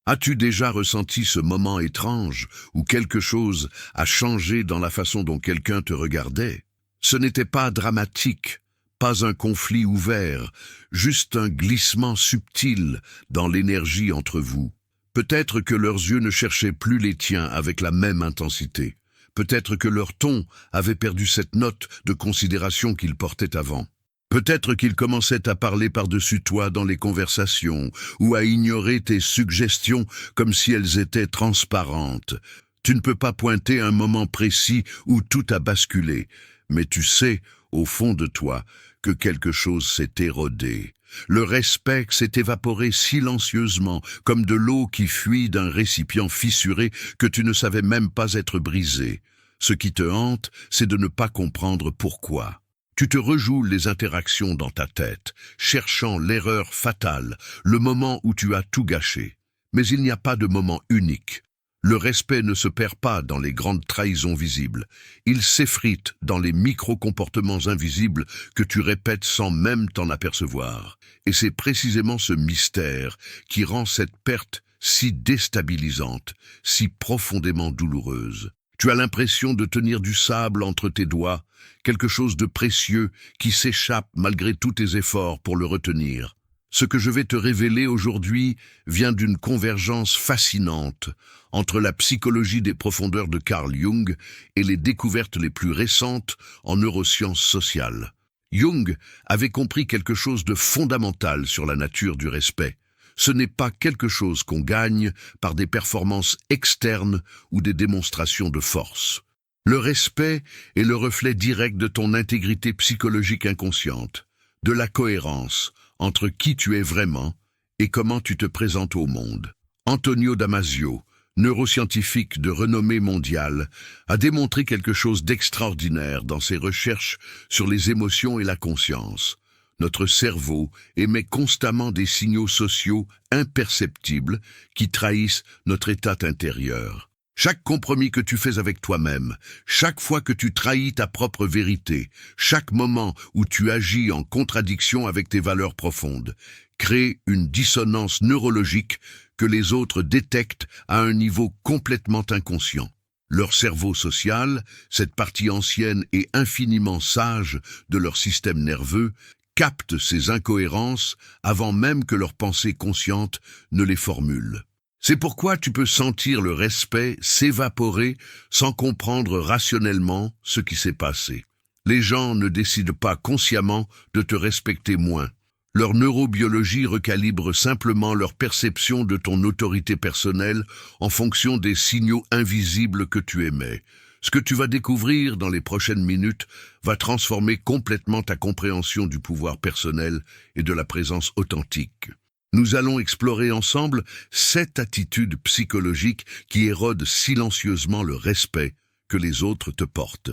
As-tu déjà ressenti ce moment étrange où quelque chose a changé dans la façon dont quelqu'un te regardait? Ce n'était pas dramatique, pas un conflit ouvert, juste un glissement subtil dans l'énergie entre vous. Peut-être que leurs yeux ne cherchaient plus les tiens avec la même intensité. Peut-être que leur ton avait perdu cette note de considération qu'ils portaient avant. Peut-être qu'ils commençaient à parler par-dessus toi dans les conversations ou à ignorer tes suggestions comme si elles étaient transparentes. Tu ne peux pas pointer un moment précis où tout a basculé, mais tu sais, au fond de toi, que quelque chose s'est érodé. Le respect s'est évaporé silencieusement, comme de l'eau qui fuit d'un récipient fissuré que tu ne savais même pas être brisé. Ce qui te hante, c'est de ne pas comprendre pourquoi. Tu te rejoues les interactions dans ta tête, cherchant l'erreur fatale, le moment où tu as tout gâché. Mais il n'y a pas de moment unique. Le respect ne se perd pas dans les grandes trahisons visibles. Il s'effrite dans les micro-comportements invisibles que tu répètes sans même t'en apercevoir. Et c'est précisément ce mystère qui rend cette perte si déstabilisante, si profondément douloureuse. Tu as l'impression de tenir du sable entre tes doigts, quelque chose de précieux qui s'échappe malgré tous tes efforts pour le retenir. Ce que je vais te révéler aujourd'hui vient d'une convergence fascinante entre la psychologie des profondeurs de Carl Jung et les découvertes les plus récentes en neurosciences sociales. Jung avait compris quelque chose de fondamental sur la nature du respect. Ce n'est pas quelque chose qu'on gagne par des performances externes ou des démonstrations de force. Le respect est le reflet direct de ton intégrité psychologique inconsciente, de la cohérence entre qui tu es vraiment et comment tu te présentes au monde. Antonio Damasio, neuroscientifique de renommée mondiale, a démontré quelque chose d'extraordinaire dans ses recherches sur les émotions et la conscience. Notre cerveau émet constamment des signaux sociaux imperceptibles qui trahissent notre état intérieur. Chaque compromis que tu fais avec toi-même, chaque fois que tu trahis ta propre vérité, chaque moment où tu agis en contradiction avec tes valeurs profondes, crée une dissonance neurologique que les autres détectent à un niveau complètement inconscient. Leur cerveau social, cette partie ancienne et infiniment sage de leur système nerveux, capte ces incohérences avant même que leur pensée consciente ne les formule. C'est pourquoi tu peux sentir le respect s'évaporer sans comprendre rationnellement ce qui s'est passé. Les gens ne décident pas consciemment de te respecter moins. Leur neurobiologie recalibre simplement leur perception de ton autorité personnelle en fonction des signaux invisibles que tu émets. Ce que tu vas découvrir dans les prochaines minutes va transformer complètement ta compréhension du pouvoir personnel et de la présence authentique. Nous allons explorer ensemble 7 attitudes psychologiques qui érodent silencieusement le respect que les autres te portent.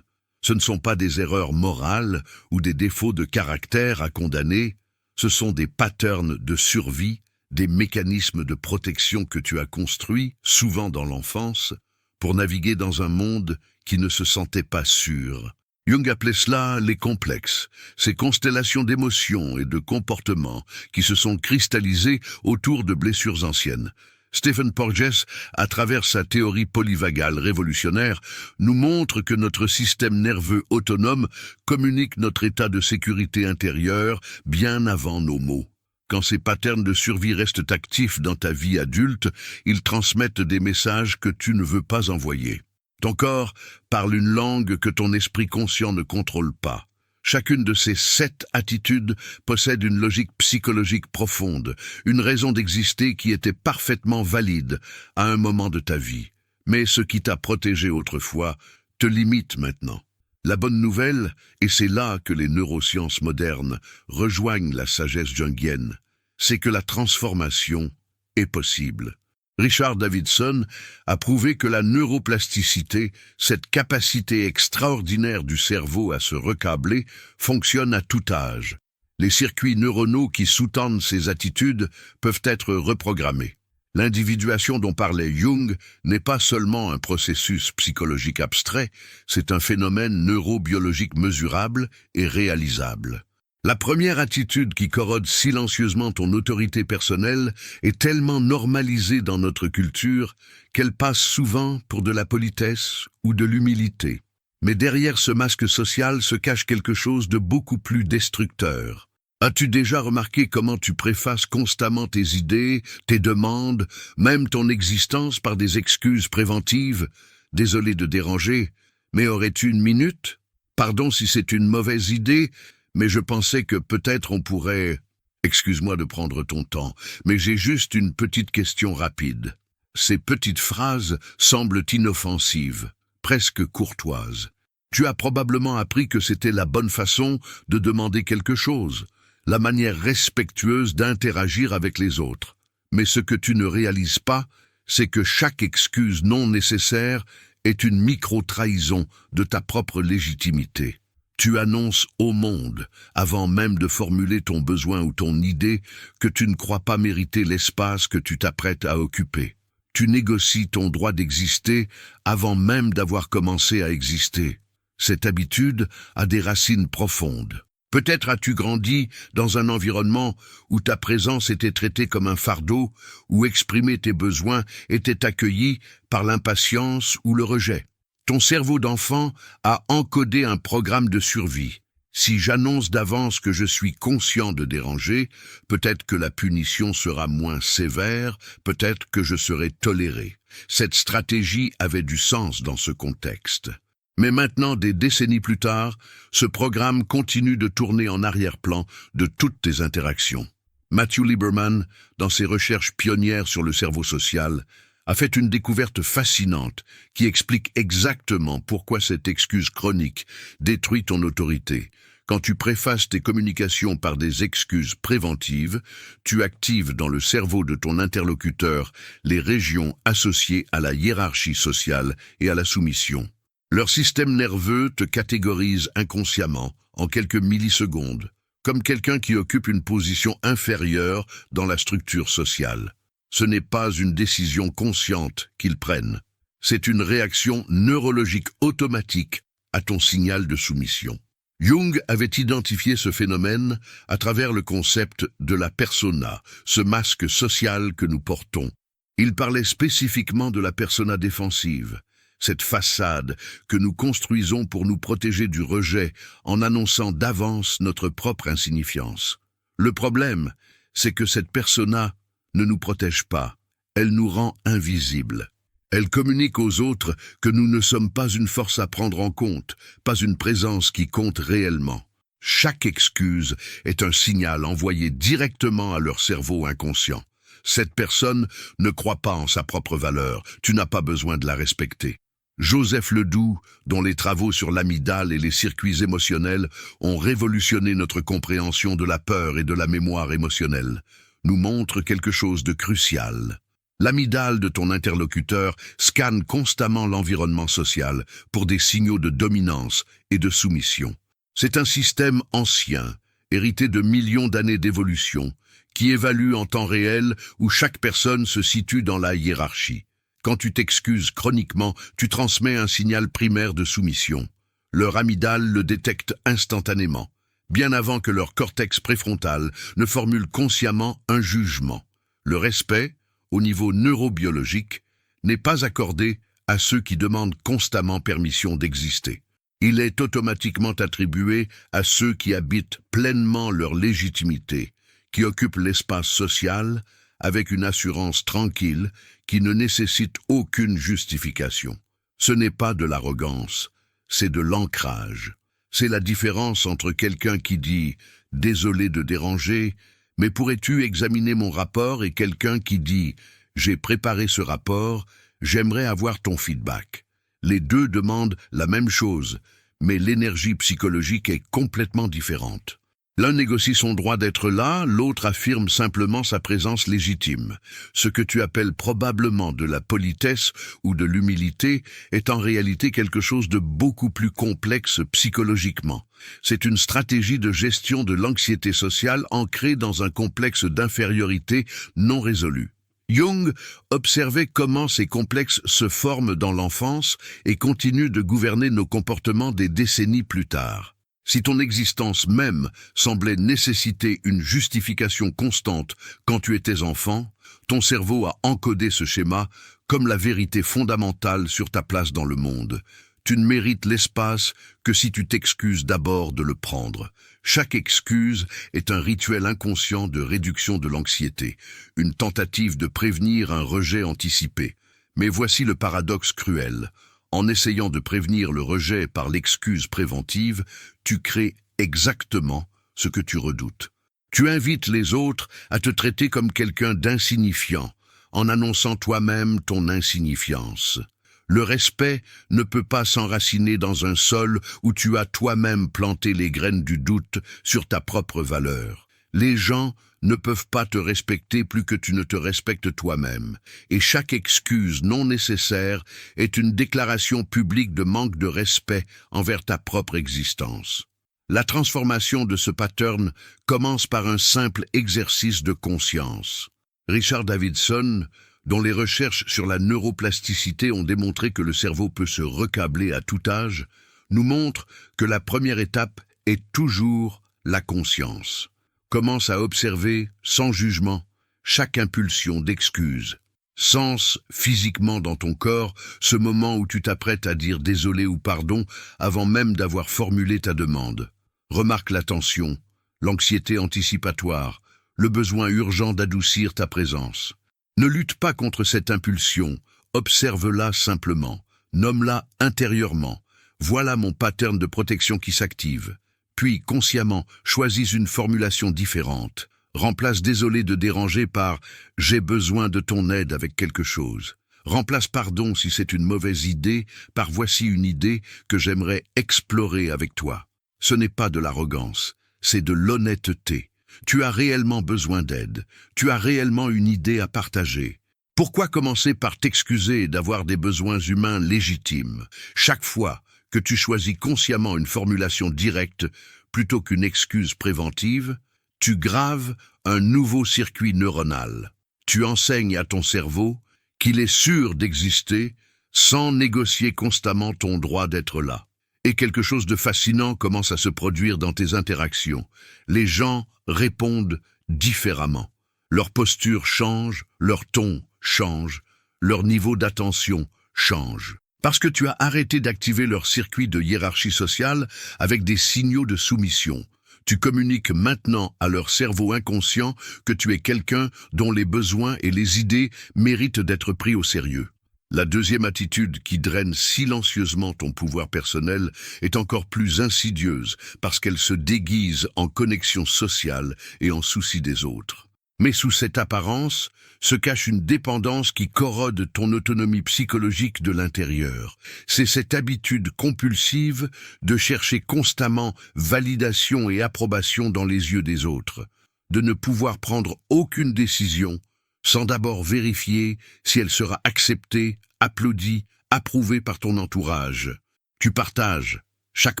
Ce ne sont pas des erreurs morales ou des défauts de caractère à condamner, ce sont des patterns de survie, des mécanismes de protection que tu as construits, souvent dans l'enfance, pour naviguer dans un monde qui ne se sentait pas sûr. Jung appelait cela les complexes, ces constellations d'émotions et de comportements qui se sont cristallisées autour de blessures anciennes. Stephen Porges, à travers sa théorie polyvagale révolutionnaire, nous montre que notre système nerveux autonome communique notre état de sécurité intérieure bien avant nos mots. Quand ces patterns de survie restent actifs dans ta vie adulte, ils transmettent des messages que tu ne veux pas envoyer. Ton corps parle une langue que ton esprit conscient ne contrôle pas. Chacune de ces 7 attitudes possède une logique psychologique profonde, une raison d'exister qui était parfaitement valide à un moment de ta vie. Mais ce qui t'a protégé autrefois te limite maintenant. La bonne nouvelle, et c'est là que les neurosciences modernes rejoignent la sagesse jungienne, c'est que la transformation est possible. Richard Davidson a prouvé que la neuroplasticité, cette capacité extraordinaire du cerveau à se recabler, fonctionne à tout âge. Les circuits neuronaux qui sous-tendent ces attitudes peuvent être reprogrammés. L'individuation dont parlait Jung n'est pas seulement un processus psychologique abstrait, c'est un phénomène neurobiologique mesurable et réalisable. La première attitude qui corrode silencieusement ton autorité personnelle est tellement normalisée dans notre culture qu'elle passe souvent pour de la politesse ou de l'humilité. Mais derrière ce masque social se cache quelque chose de beaucoup plus destructeur. As-tu déjà remarqué comment tu préfaces constamment tes idées, tes demandes, même ton existence par des excuses préventives? Désolé de déranger, mais aurais-tu une minute? Pardon si c'est une mauvaise idée, mais je pensais que peut-être on pourrait... Excuse-moi de prendre ton temps, mais j'ai juste une petite question rapide. Ces petites phrases semblent inoffensives, presque courtoises. Tu as probablement appris que c'était la bonne façon de demander quelque chose, la manière respectueuse d'interagir avec les autres. Mais ce que tu ne réalises pas, c'est que chaque excuse non nécessaire est une micro-trahison de ta propre légitimité. Tu annonces au monde, avant même de formuler ton besoin ou ton idée, que tu ne crois pas mériter l'espace que tu t'apprêtes à occuper. Tu négocies ton droit d'exister avant même d'avoir commencé à exister. Cette habitude a des racines profondes. Peut-être as-tu grandi dans un environnement où ta présence était traitée comme un fardeau, où exprimer tes besoins était accueilli par l'impatience ou le rejet. Ton cerveau d'enfant a encodé un programme de survie. Si j'annonce d'avance que je suis conscient de déranger, peut-être que la punition sera moins sévère, peut-être que je serai toléré. Cette stratégie avait du sens dans ce contexte. Mais maintenant, des décennies plus tard, ce programme continue de tourner en arrière-plan de toutes tes interactions. Matthew Lieberman, dans ses recherches pionnières sur le cerveau social, a fait une découverte fascinante qui explique exactement pourquoi cette excuse chronique détruit ton autorité. Quand tu préfaces tes communications par des excuses préventives, tu actives dans le cerveau de ton interlocuteur les régions associées à la hiérarchie sociale et à la soumission. Leur système nerveux te catégorise inconsciemment, en quelques millisecondes, comme quelqu'un qui occupe une position inférieure dans la structure sociale. Ce n'est pas une décision consciente qu'ils prennent. C'est une réaction neurologique automatique à ton signal de soumission. Jung avait identifié ce phénomène à travers le concept de la persona, ce masque social que nous portons. Il parlait spécifiquement de la persona défensive, cette façade que nous construisons pour nous protéger du rejet en annonçant d'avance notre propre insignifiance. Le problème, c'est que cette persona ne nous protège pas, elle nous rend invisibles. Elle communique aux autres que nous ne sommes pas une force à prendre en compte, pas une présence qui compte réellement. Chaque excuse est un signal envoyé directement à leur cerveau inconscient. Cette personne ne croit pas en sa propre valeur, tu n'as pas besoin de la respecter. Joseph Ledoux, dont les travaux sur l'amygdale et les circuits émotionnels ont révolutionné notre compréhension de la peur et de la mémoire émotionnelle, nous montre quelque chose de crucial. L'amygdale de ton interlocuteur scanne constamment l'environnement social pour des signaux de dominance et de soumission. C'est un système ancien, hérité de millions d'années d'évolution, qui évalue en temps réel où chaque personne se situe dans la hiérarchie. Quand tu t'excuses chroniquement, tu transmets un signal primaire de soumission. Leur amygdale le détecte instantanément, bien avant que leur cortex préfrontal ne formule consciemment un jugement. Le respect, au niveau neurobiologique, n'est pas accordé à ceux qui demandent constamment permission d'exister. Il est automatiquement attribué à ceux qui habitent pleinement leur légitimité, qui occupent l'espace social avec une assurance tranquille qui ne nécessite aucune justification. Ce n'est pas de l'arrogance, c'est de l'ancrage. C'est la différence entre quelqu'un qui dit « désolé de déranger », mais pourrais-tu examiner mon rapport et quelqu'un qui dit « j'ai préparé ce rapport, j'aimerais avoir ton feedback ». Les deux demandent la même chose, mais l'énergie psychologique est complètement différente. L'un négocie son droit d'être là, l'autre affirme simplement sa présence légitime. Ce que tu appelles probablement de la politesse ou de l'humilité est en réalité quelque chose de beaucoup plus complexe psychologiquement. C'est une stratégie de gestion de l'anxiété sociale ancrée dans un complexe d'infériorité non résolu. Jung observait comment ces complexes se forment dans l'enfance et continuent de gouverner nos comportements des décennies plus tard. Si ton existence même semblait nécessiter une justification constante quand tu étais enfant, ton cerveau a encodé ce schéma comme la vérité fondamentale sur ta place dans le monde. Tu ne mérites l'espace que si tu t'excuses d'abord de le prendre. Chaque excuse est un rituel inconscient de réduction de l'anxiété, une tentative de prévenir un rejet anticipé. Mais voici le paradoxe cruel. En essayant de prévenir le rejet par l'excuse préventive, tu crées exactement ce que tu redoutes. Tu invites les autres à te traiter comme quelqu'un d'insignifiant, en annonçant toi-même ton insignifiance. Le respect ne peut pas s'enraciner dans un sol où tu as toi-même planté les graines du doute sur ta propre valeur. Les gens ne peuvent pas te respecter plus que tu ne te respectes toi-même, et chaque excuse non nécessaire est une déclaration publique de manque de respect envers ta propre existence. La transformation de ce pattern commence par un simple exercice de conscience. Richard Davidson, dont les recherches sur la neuroplasticité ont démontré que le cerveau peut se recabler à tout âge, nous montre que la première étape est toujours la conscience. Commence à observer, sans jugement, chaque impulsion d'excuse. Sens physiquement dans ton corps ce moment où tu t'apprêtes à dire désolé ou pardon avant même d'avoir formulé ta demande. Remarque la tension, l'anxiété anticipatoire, le besoin urgent d'adoucir ta présence. Ne lutte pas contre cette impulsion, observe-la simplement, nomme-la intérieurement. Voilà mon pattern de protection qui s'active. Puis, consciemment, choisis une formulation différente. Remplace désolé de déranger par « j'ai besoin de ton aide avec quelque chose ». Remplace pardon si c'est une mauvaise idée par « voici une idée que j'aimerais explorer avec toi ». Ce n'est pas de l'arrogance, c'est de l'honnêteté. Tu as réellement besoin d'aide, tu as réellement une idée à partager. Pourquoi commencer par t'excuser d'avoir des besoins humains légitimes? Chaque fois que tu choisis consciemment une formulation directe plutôt qu'une excuse préventive, tu graves un nouveau circuit neuronal. Tu enseignes à ton cerveau qu'il est sûr d'exister sans négocier constamment ton droit d'être là. Et quelque chose de fascinant commence à se produire dans tes interactions. Les gens répondent différemment. Leur posture change, leur ton change, leur niveau d'attention change. Parce que tu as arrêté d'activer leur circuit de hiérarchie sociale avec des signaux de soumission. Tu communiques maintenant à leur cerveau inconscient que tu es quelqu'un dont les besoins et les idées méritent d'être pris au sérieux. La deuxième attitude qui draine silencieusement ton pouvoir personnel est encore plus insidieuse parce qu'elle se déguise en connexion sociale et en souci des autres. Mais sous cette apparence se cache une dépendance qui corrode ton autonomie psychologique de l'intérieur. C'est cette habitude compulsive de chercher constamment validation et approbation dans les yeux des autres, de ne pouvoir prendre aucune décision sans d'abord vérifier si elle sera acceptée, applaudie, approuvée par ton entourage. Tu partages chaque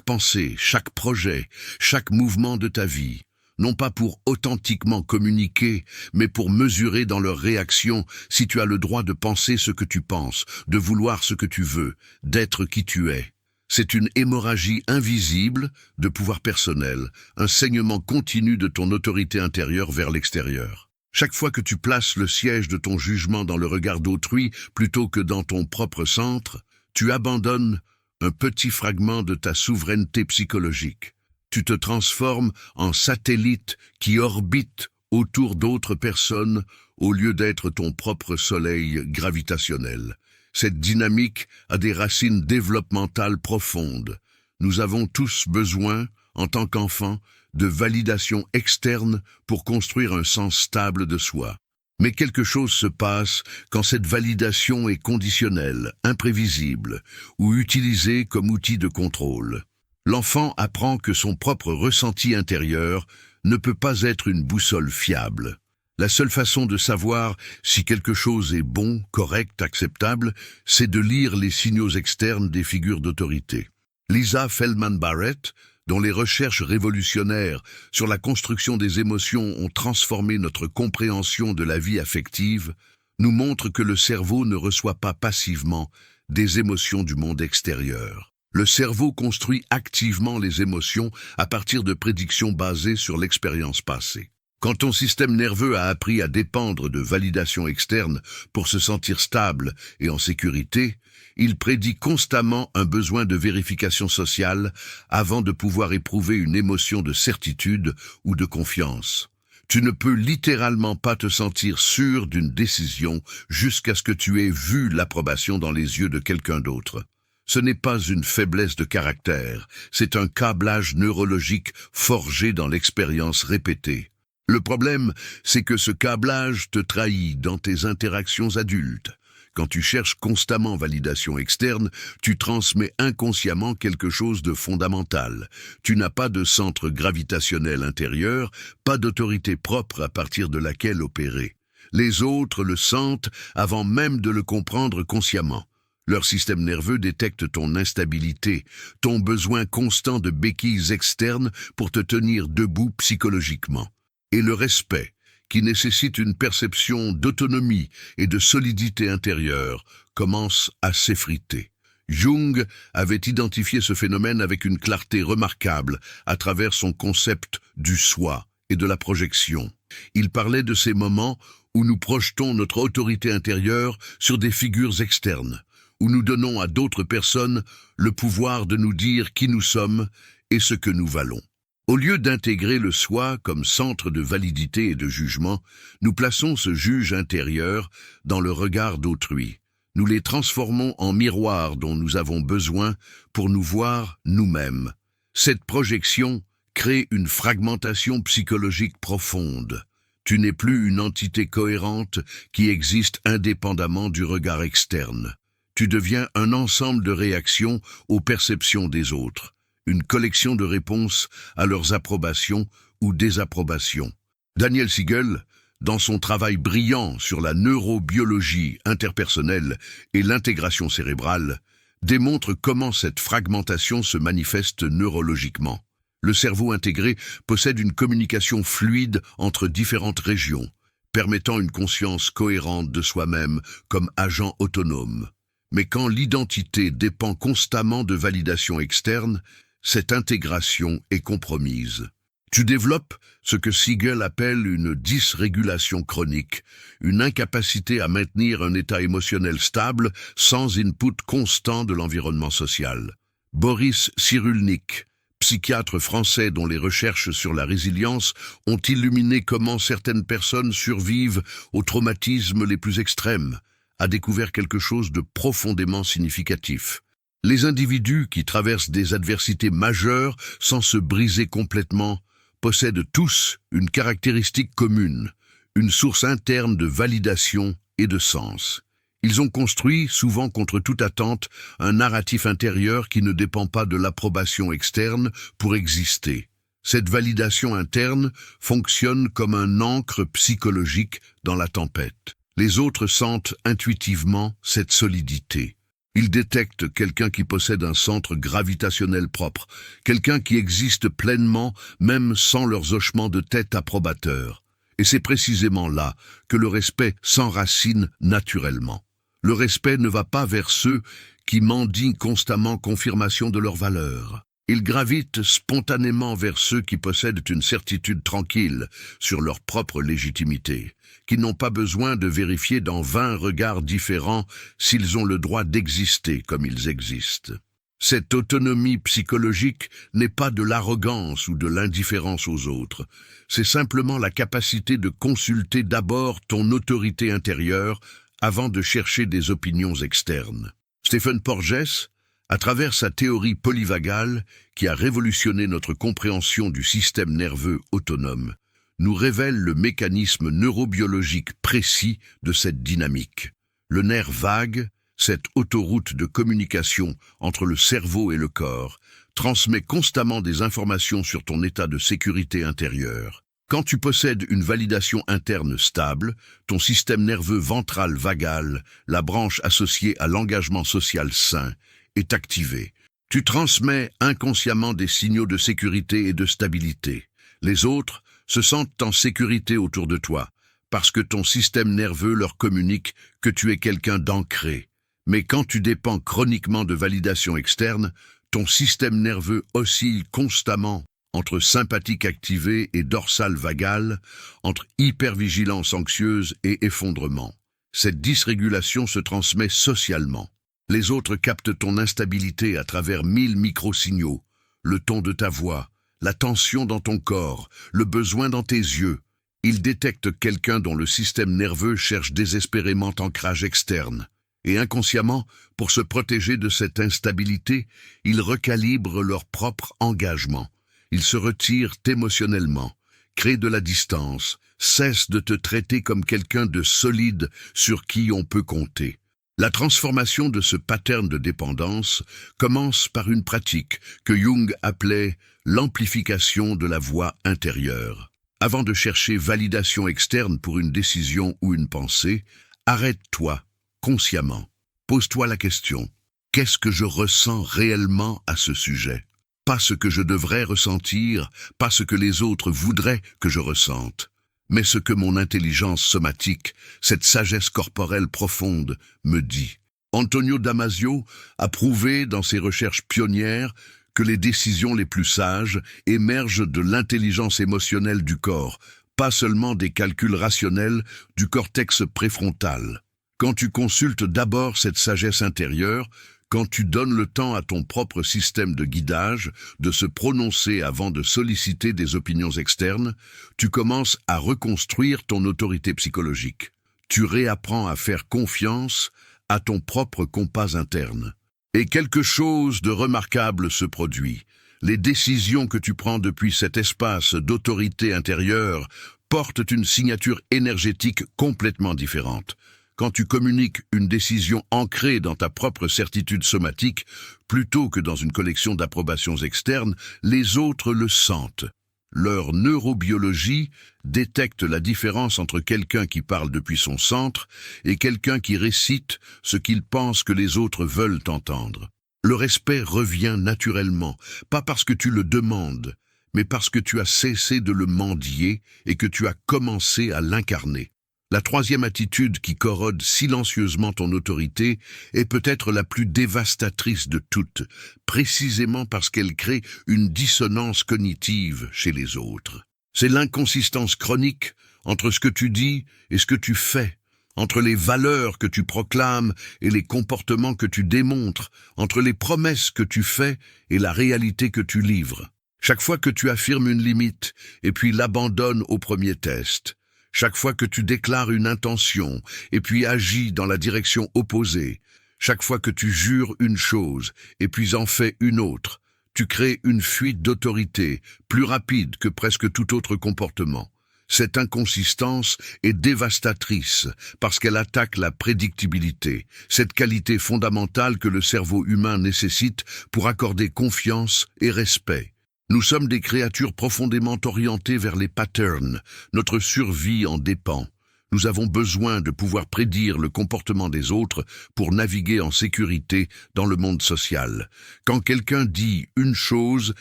pensée, chaque projet, chaque mouvement de ta vie, non pas pour authentiquement communiquer, mais pour mesurer dans leur réaction si tu as le droit de penser ce que tu penses, de vouloir ce que tu veux, d'être qui tu es. C'est une hémorragie invisible de pouvoir personnel, un saignement continu de ton autorité intérieure vers l'extérieur. Chaque fois que tu places le siège de ton jugement dans le regard d'autrui plutôt que dans ton propre centre, tu abandonnes un petit fragment de ta souveraineté psychologique. Tu te transformes en satellite qui orbite autour d'autres personnes au lieu d'être ton propre soleil gravitationnel. Cette dynamique a des racines développementales profondes. Nous avons tous besoin, en tant qu'enfants, de validation externe pour construire un sens stable de soi. Mais quelque chose se passe quand cette validation est conditionnelle, imprévisible, ou utilisée comme outil de contrôle. L'enfant apprend que son propre ressenti intérieur ne peut pas être une boussole fiable. La seule façon de savoir si quelque chose est bon, correct, acceptable, c'est de lire les signaux externes des figures d'autorité. Lisa Feldman Barrett, dont les recherches révolutionnaires sur la construction des émotions ont transformé notre compréhension de la vie affective, nous montre que le cerveau ne reçoit pas passivement des émotions du monde extérieur. Le cerveau construit activement les émotions à partir de prédictions basées sur l'expérience passée. Quand ton système nerveux a appris à dépendre de validation externe pour se sentir stable et en sécurité, il prédit constamment un besoin de vérification sociale avant de pouvoir éprouver une émotion de certitude ou de confiance. Tu ne peux littéralement pas te sentir sûr d'une décision jusqu'à ce que tu aies vu l'approbation dans les yeux de quelqu'un d'autre. Ce n'est pas une faiblesse de caractère, c'est un câblage neurologique forgé dans l'expérience répétée. Le problème, c'est que ce câblage te trahit dans tes interactions adultes. Quand tu cherches constamment validation externe, tu transmets inconsciemment quelque chose de fondamental. Tu n'as pas de centre gravitationnel intérieur, pas d'autorité propre à partir de laquelle opérer. Les autres le sentent avant même de le comprendre consciemment. Leur système nerveux détecte ton instabilité, ton besoin constant de béquilles externes pour te tenir debout psychologiquement. Et le respect, qui nécessite une perception d'autonomie et de solidité intérieure, commence à s'effriter. Jung avait identifié ce phénomène avec une clarté remarquable à travers son concept du soi et de la projection. Il parlait de ces moments où nous projetons notre autorité intérieure sur des figures externes, où nous donnons à d'autres personnes le pouvoir de nous dire qui nous sommes et ce que nous valons. Au lieu d'intégrer le soi comme centre de validité et de jugement, nous plaçons ce juge intérieur dans le regard d'autrui. Nous les transformons en miroirs dont nous avons besoin pour nous voir nous-mêmes. Cette projection crée une fragmentation psychologique profonde. Tu n'es plus une entité cohérente qui existe indépendamment du regard externe. Tu deviens un ensemble de réactions aux perceptions des autres, une collection de réponses à leurs approbations ou désapprobations. Daniel Siegel, dans son travail brillant sur la neurobiologie interpersonnelle et l'intégration cérébrale, démontre comment cette fragmentation se manifeste neurologiquement. Le cerveau intégré possède une communication fluide entre différentes régions, permettant une conscience cohérente de soi-même comme agent autonome. Mais quand l'identité dépend constamment de validation externe, cette intégration est compromise. Tu développes ce que Siegel appelle une dysrégulation chronique, une incapacité à maintenir un état émotionnel stable sans input constant de l'environnement social. Boris Cyrulnik, psychiatre français dont les recherches sur la résilience ont illuminé comment certaines personnes survivent aux traumatismes les plus extrêmes, a découvert quelque chose de profondément significatif. Les individus qui traversent des adversités majeures sans se briser complètement possèdent tous une caractéristique commune, une source interne de validation et de sens. Ils ont construit, souvent contre toute attente, un narratif intérieur qui ne dépend pas de l'approbation externe pour exister. Cette validation interne fonctionne comme un ancre psychologique dans la tempête. Les autres sentent intuitivement cette solidité. Ils détectent quelqu'un qui possède un centre gravitationnel propre, quelqu'un qui existe pleinement même sans leurs hochements de tête approbateurs. Et c'est précisément là que le respect s'enracine naturellement. Le respect ne va pas vers ceux qui mendient constamment confirmation de leur valeur. Il gravite spontanément vers ceux qui possèdent une certitude tranquille sur leur propre légitimité, qui n'ont pas besoin de vérifier dans 20 regards différents s'ils ont le droit d'exister comme ils existent. Cette autonomie psychologique n'est pas de l'arrogance ou de l'indifférence aux autres, c'est simplement la capacité de consulter d'abord ton autorité intérieure avant de chercher des opinions externes. Stephen Porges, à travers sa théorie polyvagale qui a révolutionné notre compréhension du système nerveux autonome, nous révèle le mécanisme neurobiologique précis de cette dynamique. Le nerf vague, cette autoroute de communication entre le cerveau et le corps, transmet constamment des informations sur ton état de sécurité intérieure. Quand tu possèdes une validation interne stable, ton système nerveux ventral vagal, la branche associée à l'engagement social sain, est activé. Tu transmets inconsciemment des signaux de sécurité et de stabilité. Les autres se sentent en sécurité autour de toi, parce que ton système nerveux leur communique que tu es quelqu'un d'ancré. Mais quand tu dépends chroniquement de validation externe, Ton système nerveux oscille constamment entre sympathique activé et dorsale vagale, entre hypervigilance anxieuse et effondrement. Cette dysrégulation se transmet socialement. Les autres captent ton instabilité à travers 1000 microsignaux, le ton de ta voix, la tension dans ton corps, le besoin dans tes yeux. Ils détectent quelqu'un dont le système nerveux cherche désespérément ancrage externe. Et inconsciemment, pour se protéger de cette instabilité, ils recalibrent leur propre engagement. Ils se retirent émotionnellement, créent de la distance, cessent de te traiter comme quelqu'un de solide sur qui on peut compter. La transformation de ce pattern de dépendance commence par une pratique que Jung appelait l'amplification de la voix intérieure. Avant de chercher validation externe pour une décision ou une pensée, arrête-toi consciemment. Pose-toi la question, qu'est-ce que je ressens réellement à ce sujet? Pas ce que je devrais ressentir, pas ce que les autres voudraient que je ressente, mais ce que mon intelligence somatique, cette sagesse corporelle profonde, me dit. Antonio Damasio a prouvé dans ses recherches pionnières que les décisions les plus sages émergent de l'intelligence émotionnelle du corps, pas seulement des calculs rationnels du cortex préfrontal. Quand tu consultes d'abord cette sagesse intérieure, quand tu donnes le temps à ton propre système de guidage de se prononcer avant de solliciter des opinions externes, tu commences à reconstruire ton autorité psychologique. Tu réapprends à faire confiance à ton propre compas interne. Et quelque chose de remarquable se produit. Les décisions que tu prends depuis cet espace d'autorité intérieure portent une signature énergétique complètement différente. Quand tu communiques une décision ancrée dans ta propre certitude somatique, plutôt que dans une collection d'approbations externes, les autres le sentent. Leur neurobiologie détecte la différence entre quelqu'un qui parle depuis son centre et quelqu'un qui récite ce qu'il pense que les autres veulent entendre. Le respect revient naturellement, pas parce que tu le demandes, mais parce que tu as cessé de le mendier et que tu as commencé à l'incarner. La troisième attitude qui corrode silencieusement ton autorité est peut-être la plus dévastatrice de toutes, précisément parce qu'elle crée une dissonance cognitive chez les autres. C'est l'inconsistance chronique entre ce que tu dis et ce que tu fais, entre les valeurs que tu proclames et les comportements que tu démontres, entre les promesses que tu fais et la réalité que tu livres. Chaque fois que tu affirmes une limite et puis l'abandonnes au premier test, chaque fois que tu déclares une intention et puis agis dans la direction opposée, chaque fois que tu jures une chose et puis en fais une autre, tu crées une fuite d'autorité plus rapide que presque tout autre comportement. Cette inconsistance est dévastatrice parce qu'elle attaque la prédictibilité, cette qualité fondamentale que le cerveau humain nécessite pour accorder confiance et respect. Nous sommes des créatures profondément orientées vers les patterns, notre survie en dépend. Nous avons besoin de pouvoir prédire le comportement des autres pour naviguer en sécurité dans le monde social. Quand quelqu'un dit une chose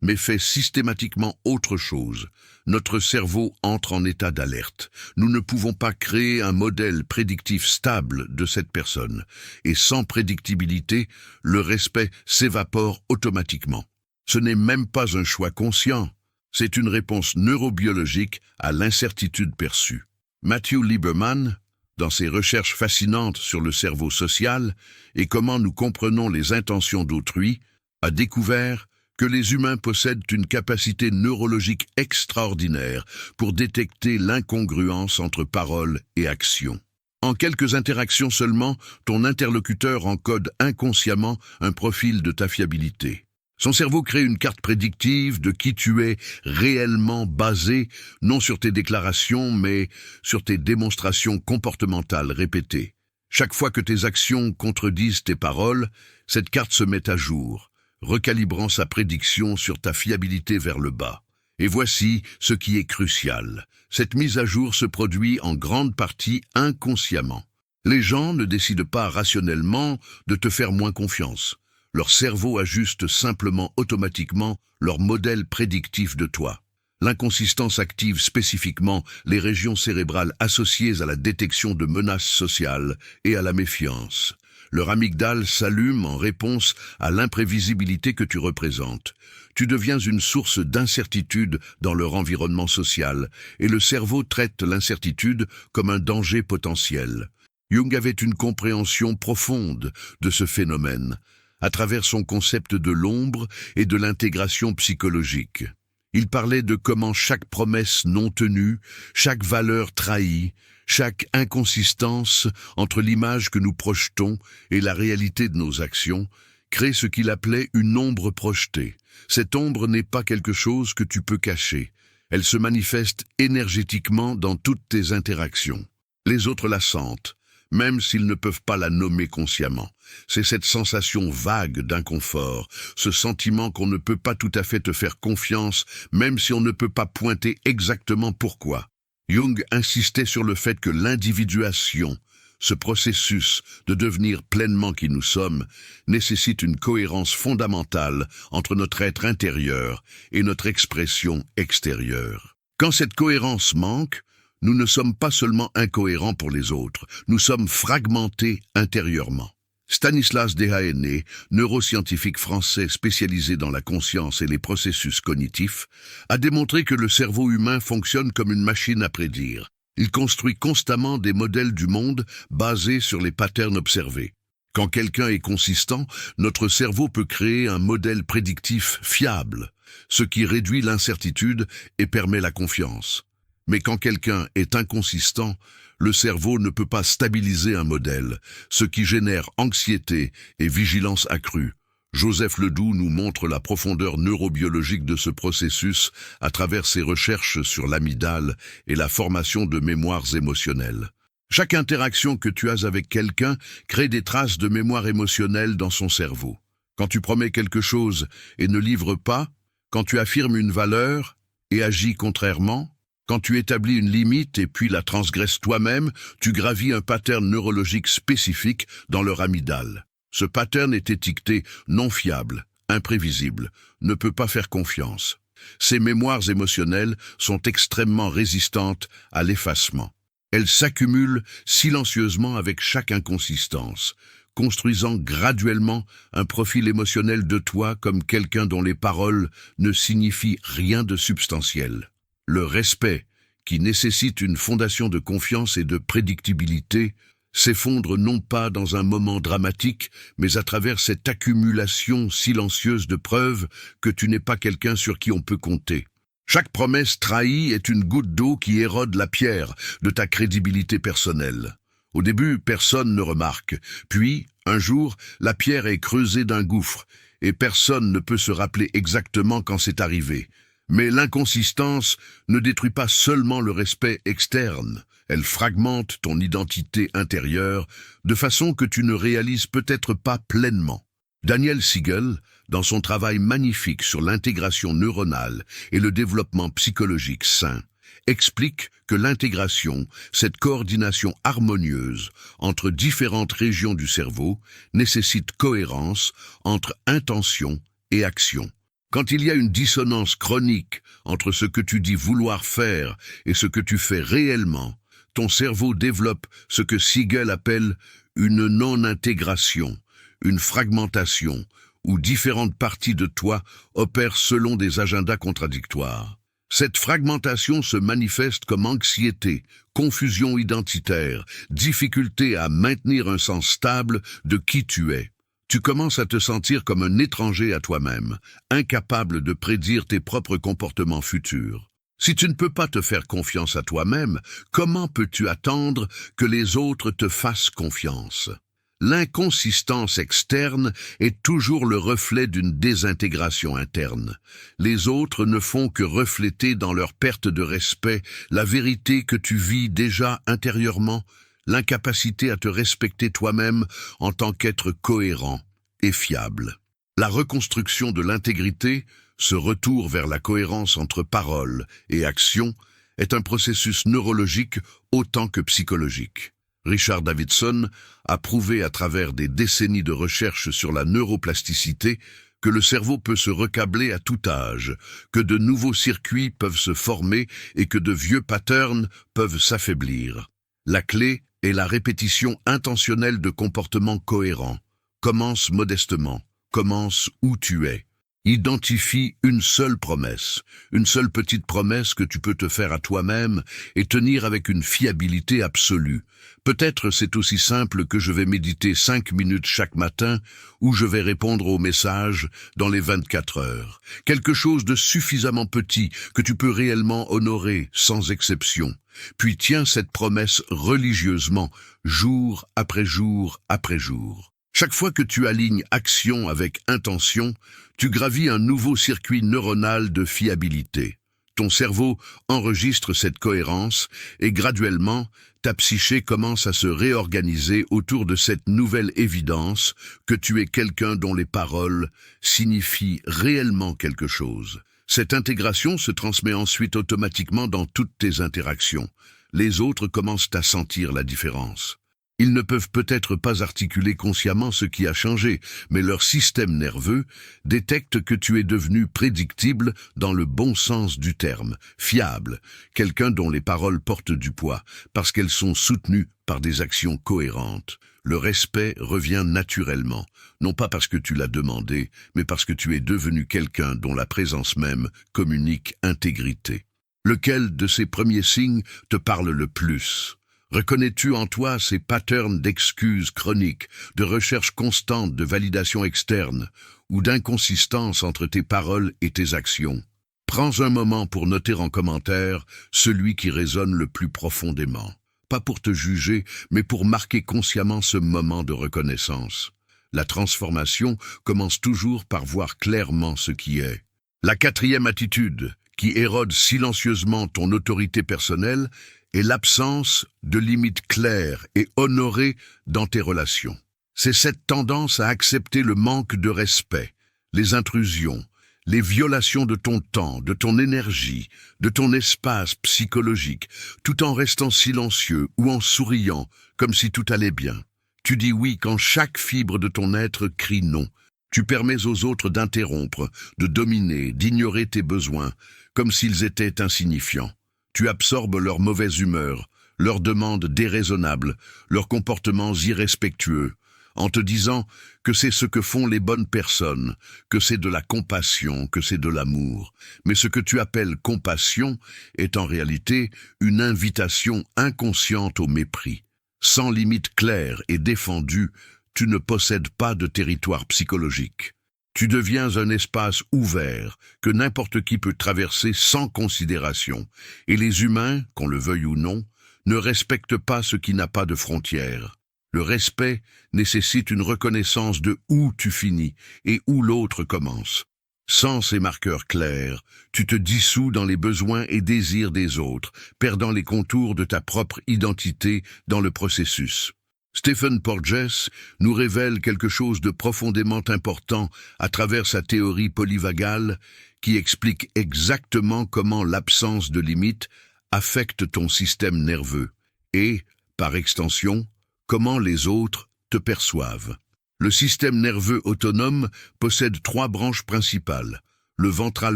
mais fait systématiquement autre chose, notre cerveau entre en état d'alerte. Nous ne pouvons pas créer un modèle prédictif stable de cette personne. Et sans prédictibilité, le respect s'évapore automatiquement. Ce n'est même pas un choix conscient, c'est une réponse neurobiologique à l'incertitude perçue. Matthew Lieberman, dans ses recherches fascinantes sur le cerveau social et comment nous comprenons les intentions d'autrui, a découvert que les humains possèdent une capacité neurologique extraordinaire pour détecter l'incongruence entre parole et action. En quelques interactions seulement, ton interlocuteur encode inconsciemment un profil de ta fiabilité. Son cerveau crée une carte prédictive de qui tu es réellement basée, non sur tes déclarations, mais sur tes démonstrations comportementales répétées. Chaque fois que tes actions contredisent tes paroles, cette carte se met à jour, recalibrant sa prédiction sur ta fiabilité vers le bas. Et voici ce qui est crucial. Cette mise à jour se produit en grande partie inconsciemment. Les gens ne décident pas rationnellement de te faire moins confiance. Leur cerveau ajuste simplement automatiquement leur modèle prédictif de toi. L'inconsistance active spécifiquement les régions cérébrales associées à la détection de menaces sociales et à la méfiance. Leur amygdale s'allume en réponse à l'imprévisibilité que tu représentes. Tu deviens une source d'incertitude dans leur environnement social, et le cerveau traite l'incertitude comme un danger potentiel. Jung avait une compréhension profonde de ce phénomène, à travers son concept de l'ombre et de l'intégration psychologique. Il parlait de comment chaque promesse non tenue, chaque valeur trahie, chaque inconsistance entre l'image que nous projetons et la réalité de nos actions crée ce qu'il appelait une ombre projetée. Cette ombre n'est pas quelque chose que tu peux cacher. Elle se manifeste énergétiquement dans toutes tes interactions. Les autres la sentent, même s'ils ne peuvent pas la nommer consciemment. C'est cette sensation vague d'inconfort, ce sentiment qu'on ne peut pas tout à fait te faire confiance, même si on ne peut pas pointer exactement pourquoi. Jung insistait sur le fait que l'individuation, ce processus de devenir pleinement qui nous sommes, nécessite une cohérence fondamentale entre notre être intérieur et notre expression extérieure. Quand cette cohérence manque, nous ne sommes pas seulement incohérents pour les autres, nous sommes fragmentés intérieurement. Stanislas Dehaene, neuroscientifique français spécialisé dans la conscience et les processus cognitifs, a démontré que le cerveau humain fonctionne comme une machine à prédire. Il construit constamment des modèles du monde basés sur les patterns observés. Quand quelqu'un est consistant, notre cerveau peut créer un modèle prédictif fiable, ce qui réduit l'incertitude et permet la confiance. Mais quand quelqu'un est inconsistant, le cerveau ne peut pas stabiliser un modèle, ce qui génère anxiété et vigilance accrue. Joseph Ledoux nous montre la profondeur neurobiologique de ce processus à travers ses recherches sur l'amygdale et la formation de mémoires émotionnelles. Chaque interaction que tu as avec quelqu'un crée des traces de mémoire émotionnelle dans son cerveau. Quand tu promets quelque chose et ne livres pas, quand tu affirmes une valeur et agis contrairement, quand tu établis une limite et puis la transgresses toi-même, tu gravis un pattern neurologique spécifique dans leur amygdale. Ce pattern est étiqueté non fiable, imprévisible, ne peut pas faire confiance. Ces mémoires émotionnelles sont extrêmement résistantes à l'effacement. Elles s'accumulent silencieusement avec chaque inconsistance, construisant graduellement un profil émotionnel de toi comme quelqu'un dont les paroles ne signifient rien de substantiel. Le respect, qui nécessite une fondation de confiance et de prédictibilité, s'effondre non pas dans un moment dramatique, mais à travers cette accumulation silencieuse de preuves que tu n'es pas quelqu'un sur qui on peut compter. Chaque promesse trahie est une goutte d'eau qui érode la pierre de ta crédibilité personnelle. Au début, personne ne remarque. Puis, un jour, la pierre est creusée d'un gouffre, et personne ne peut se rappeler exactement quand c'est arrivé. Mais l'inconsistance ne détruit pas seulement le respect externe, elle fragmente ton identité intérieure de façon que tu ne réalises peut-être pas pleinement. Daniel Siegel, dans son travail magnifique sur l'intégration neuronale et le développement psychologique sain, explique que l'intégration, cette coordination harmonieuse entre différentes régions du cerveau, nécessite cohérence entre intention et action. Quand il y a une dissonance chronique entre ce que tu dis vouloir faire et ce que tu fais réellement, ton cerveau développe ce que Siegel appelle une non-intégration, une fragmentation, où différentes parties de toi opèrent selon des agendas contradictoires. Cette fragmentation se manifeste comme anxiété, confusion identitaire, difficulté à maintenir un sens stable de qui tu es. Tu commences à te sentir comme un étranger à toi-même, incapable de prédire tes propres comportements futurs. Si tu ne peux pas te faire confiance à toi-même, comment peux-tu attendre que les autres te fassent confiance? L'inconsistance externe est toujours le reflet d'une désintégration interne. Les autres ne font que refléter dans leur perte de respect la vérité que tu vis déjà intérieurement, l'incapacité à te respecter toi-même en tant qu'être cohérent et fiable. La reconstruction de l'intégrité, ce retour vers la cohérence entre parole et action, est un processus neurologique autant que psychologique. Richard Davidson a prouvé à travers des décennies de recherche sur la neuroplasticité que le cerveau peut se recabler à tout âge, que de nouveaux circuits peuvent se former et que de vieux patterns peuvent s'affaiblir. La clé et la répétition intentionnelle de comportements cohérents. Commence modestement, commence où tu es. Identifie une seule promesse, une seule petite promesse que tu peux te faire à toi-même et tenir avec une fiabilité absolue. Peut-être c'est aussi simple que je vais méditer 5 minutes chaque matin ou je vais répondre aux messages dans les 24 heures. Quelque chose de suffisamment petit que tu peux réellement honorer sans exception. Puis tiens cette promesse religieusement, jour après jour après jour. Chaque fois que tu alignes action avec intention, tu gravis un nouveau circuit neuronal de fiabilité. Ton cerveau enregistre cette cohérence et graduellement, ta psyché commence à se réorganiser autour de cette nouvelle évidence que tu es quelqu'un dont les paroles signifient réellement quelque chose. Cette intégration se transmet ensuite automatiquement dans toutes tes interactions. Les autres commencent à sentir la différence. Ils ne peuvent peut-être pas articuler consciemment ce qui a changé, mais leur système nerveux détecte que tu es devenu prédictible dans le bon sens du terme, fiable, quelqu'un dont les paroles portent du poids, parce qu'elles sont soutenues par des actions cohérentes. Le respect revient naturellement, non pas parce que tu l'as demandé, mais parce que tu es devenu quelqu'un dont la présence même communique intégrité. Lequel de ces premiers signes te parle le plus ? Reconnais-tu en toi ces patterns d'excuses chroniques, de recherche constante de validation externe ou d'inconsistance entre tes paroles et tes actions? Prends un moment pour noter en commentaire celui qui résonne le plus profondément. Pas pour te juger, mais pour marquer consciemment ce moment de reconnaissance. La transformation commence toujours par voir clairement ce qui est. La quatrième attitude, qui érode silencieusement ton autorité personnelle, est l'absence de limites claires et honorées dans tes relations. C'est cette tendance à accepter le manque de respect, les intrusions, les violations de ton temps, de ton énergie, de ton espace psychologique, tout en restant silencieux ou en souriant, comme si tout allait bien. Tu dis oui quand chaque fibre de ton être crie non. Tu permets aux autres d'interrompre, de dominer, d'ignorer tes besoins, comme s'ils étaient insignifiants. Tu absorbes leur mauvaise humeur, leurs demandes déraisonnables, leurs comportements irrespectueux, en te disant que c'est ce que font les bonnes personnes, que c'est de la compassion, que c'est de l'amour. Mais ce que tu appelles compassion est en réalité une invitation inconsciente au mépris. Sans limite claire et défendue, tu ne possèdes pas de territoire psychologique. Tu deviens un espace ouvert que n'importe qui peut traverser sans considération, et les humains, qu'on le veuille ou non, ne respectent pas ce qui n'a pas de frontières. Le respect nécessite une reconnaissance de où tu finis et où l'autre commence. Sans ces marqueurs clairs, tu te dissous dans les besoins et désirs des autres, perdant les contours de ta propre identité dans le processus. Stephen Porges nous révèle quelque chose de profondément important à travers sa théorie polyvagale qui explique exactement comment l'absence de limites affecte ton système nerveux et, par extension, comment les autres te perçoivent. Le système nerveux autonome possède 3 branches principales. Le ventral